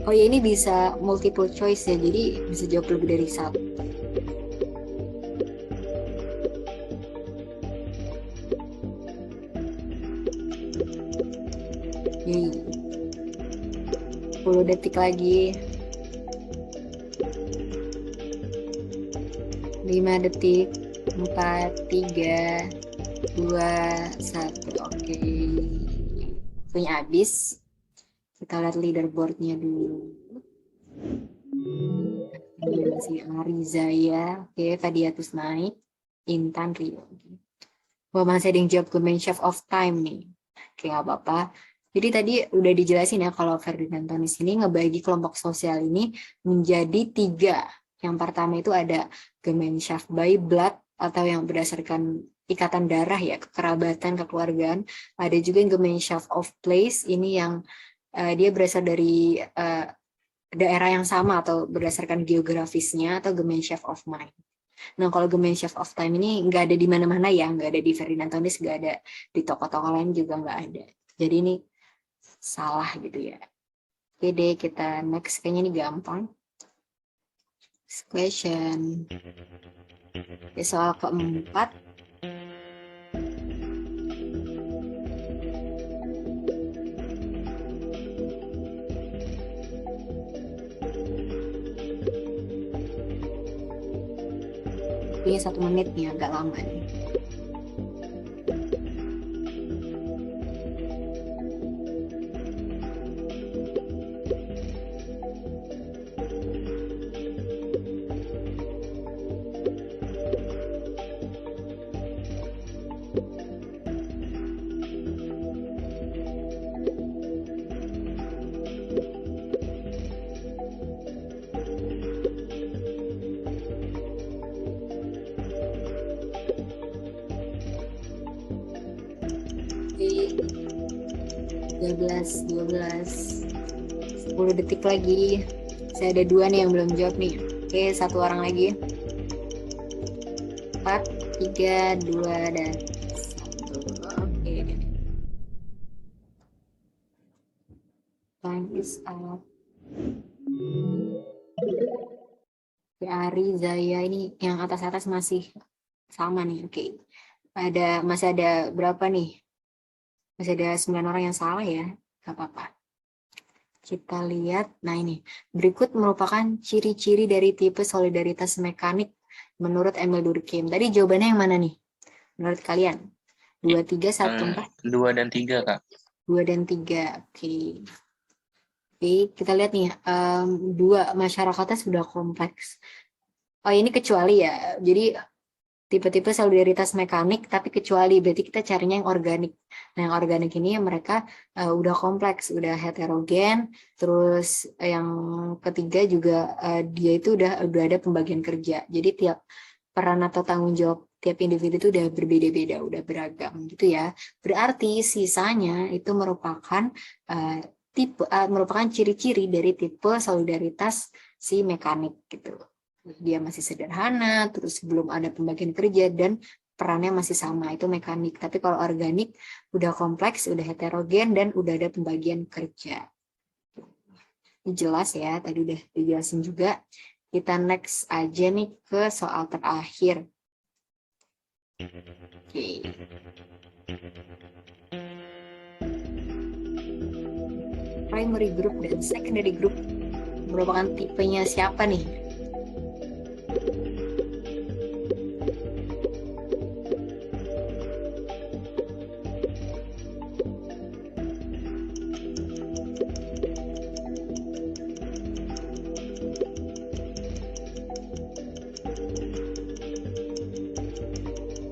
Oh ya, ini bisa multiple choice ya, jadi bisa jawab lebih dari 1. Yeay. 10 detik lagi. 5 detik. 4, 3, 2, 1. Oke. Waktunya habis. Kita lihat leaderboardnya dulu. Ini masih Ariza ya. Oke, tadi terus naik. Intan, Rio. Wah, masih ada yang jawab Government Chef of Time nih. Oke, nggak apa-apa. Jadi tadi udah dijelasin ya kalau Ferdinand Tonis ini ngebagi kelompok sosial ini menjadi 3. Yang pertama itu ada Gemeinschaft by Blood atau yang berdasarkan ikatan darah ya, kekerabatan, kekeluargaan. Ada juga yang Gemeinschaft of Place, ini yang dia berasal dari daerah yang sama atau berdasarkan geografisnya, atau Gemeinschaft of Mind. Nah, kalau Gemeinschaft of Time ini nggak ada di mana-mana ya, nggak ada di Ferdinand Tonis, nggak ada di toko-toko lain juga nggak ada. Jadi ini salah gitu ya. Oke deh, kita next. Kayaknya ini gampang. Next question. Oke, soal keempat. Punya 1 menit nih, agak lama nih. Oke, 13, 12, 10 detik lagi. Saya ada 2 nih yang belum jawab nih. Oke, 1 orang lagi. 4, 3, 2, dan 1. Oke. Hafiz, Ari, Zaya, ini yang atas-atas masih sama nih. Oke. Masih ada berapa nih? Masih ada 9 orang yang salah ya. Gak apa-apa. Kita lihat, nah ini. Berikut merupakan ciri-ciri dari tipe solidaritas mekanik menurut Emil Durkheim. Tadi jawabannya yang mana nih? Menurut kalian? 2, 3, 1, 4? 2 dan 3, Kak. 2 dan 3, oke. Oke, kita lihat nih, 2 masyarakatnya sudah kompleks. Oh, ini kecuali ya. Jadi tipe-tipe solidaritas mekanik, tapi kecuali berarti kita carinya yang organik. Nah, yang organik ini mereka udah kompleks, udah heterogen. Terus yang ketiga juga dia itu udah ada pembagian kerja. Jadi tiap peran atau tanggung jawab tiap individu itu udah berbeda-beda, udah beragam gitu ya. Berarti sisanya itu merupakan merupakan ciri-ciri dari tipe solidaritas si mekanik gitu. Dia masih sederhana, terus belum ada pembagian kerja, dan perannya masih sama, itu mekanik. Tapi kalau organik, udah kompleks, udah heterogen, dan udah ada pembagian kerja. Ini jelas ya, tadi udah dijelasin juga. Kita next aja nih ke soal terakhir. Oke. Primary group dan secondary group merupakan tipenya siapa nih?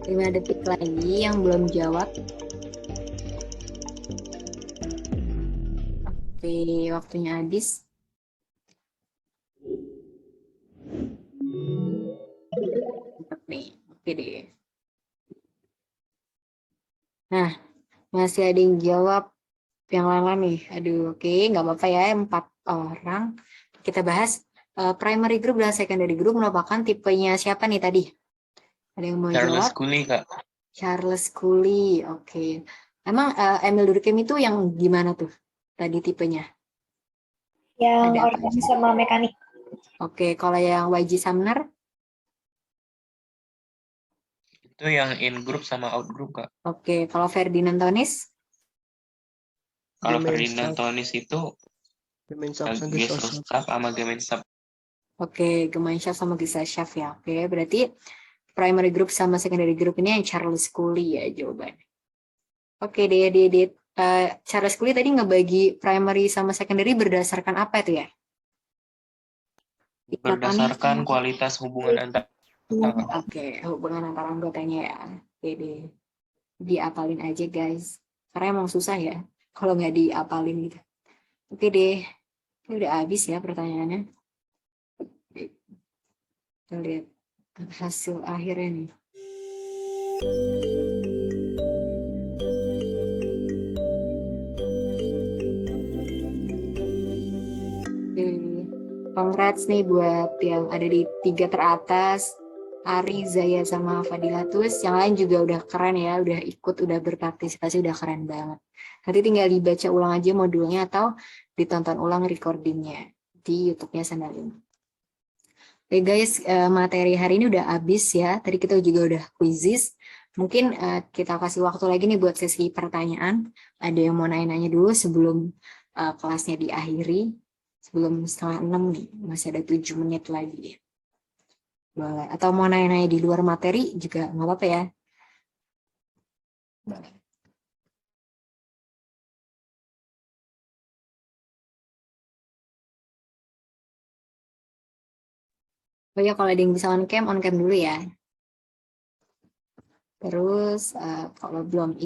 Lima detik lagi yang belum jawab. Oke, waktunya habis. Oke deh. Nah, masih ada yang jawab yang lain nih. Aduh, oke, nggak apa-apa ya, 4 orang. Kita bahas primary group dan secondary group merupakan tipenya siapa nih tadi? Ada yang mau Charles jawab? Cooley, Kak. Charles Cooley, oke. Emang Emil Durkheim itu yang gimana tuh tadi tipenya? Yang Ada apa? organik sama mekanik. Oke, kalau yang Y.G. Sumner? Itu yang in group sama out group, Kak. Oke, kalau Ferdinand Tonis? Kalau Gemeinschaft. Ferdinand Tonis itu Gemeinschaft und Gesellschaft sama Gemeinschaft. Oke, Gemeinschaft sama Gesellschaft ya. Oke, berarti primary group sama secondary group ini yang Charles Cooley ya jawabannya. Oke, Dit. Charles Cooley tadi ngebagi primary sama secondary berdasarkan apa itu ya? Berdasarkan kualitas hubungan antar. Oke, hubungan antara anggotanya ya. Oke deh. Diapalin aja guys. Karena emang susah ya kalau nggak diapalin gitu. Oke deh. Ini udah habis ya pertanyaannya. Kita lihat hasil akhirnya nih. Congrats nih buat yang ada di 3 teratas, Ari, Zaya, sama Fadilatus. Yang lain juga udah keren ya, udah ikut, udah berpartisipasi, udah keren banget. Nanti tinggal dibaca ulang aja modulnya atau ditonton ulang recordingnya di YouTube-nya Sandalin. Oke guys, materi hari ini udah habis ya. Tadi kita juga udah quizzes. Mungkin kita kasih waktu lagi nih buat sesi pertanyaan. Ada yang mau nanya-nanya dulu sebelum kelasnya diakhiri. Sebelum 5:30 nih, masih ada 7 menit lagi. Boleh. Atau mau nanya-nanya di luar materi juga nggak apa-apa ya. Boleh. Oh ya, kalau ada yang bisa on cam dulu ya. Terus kalau belum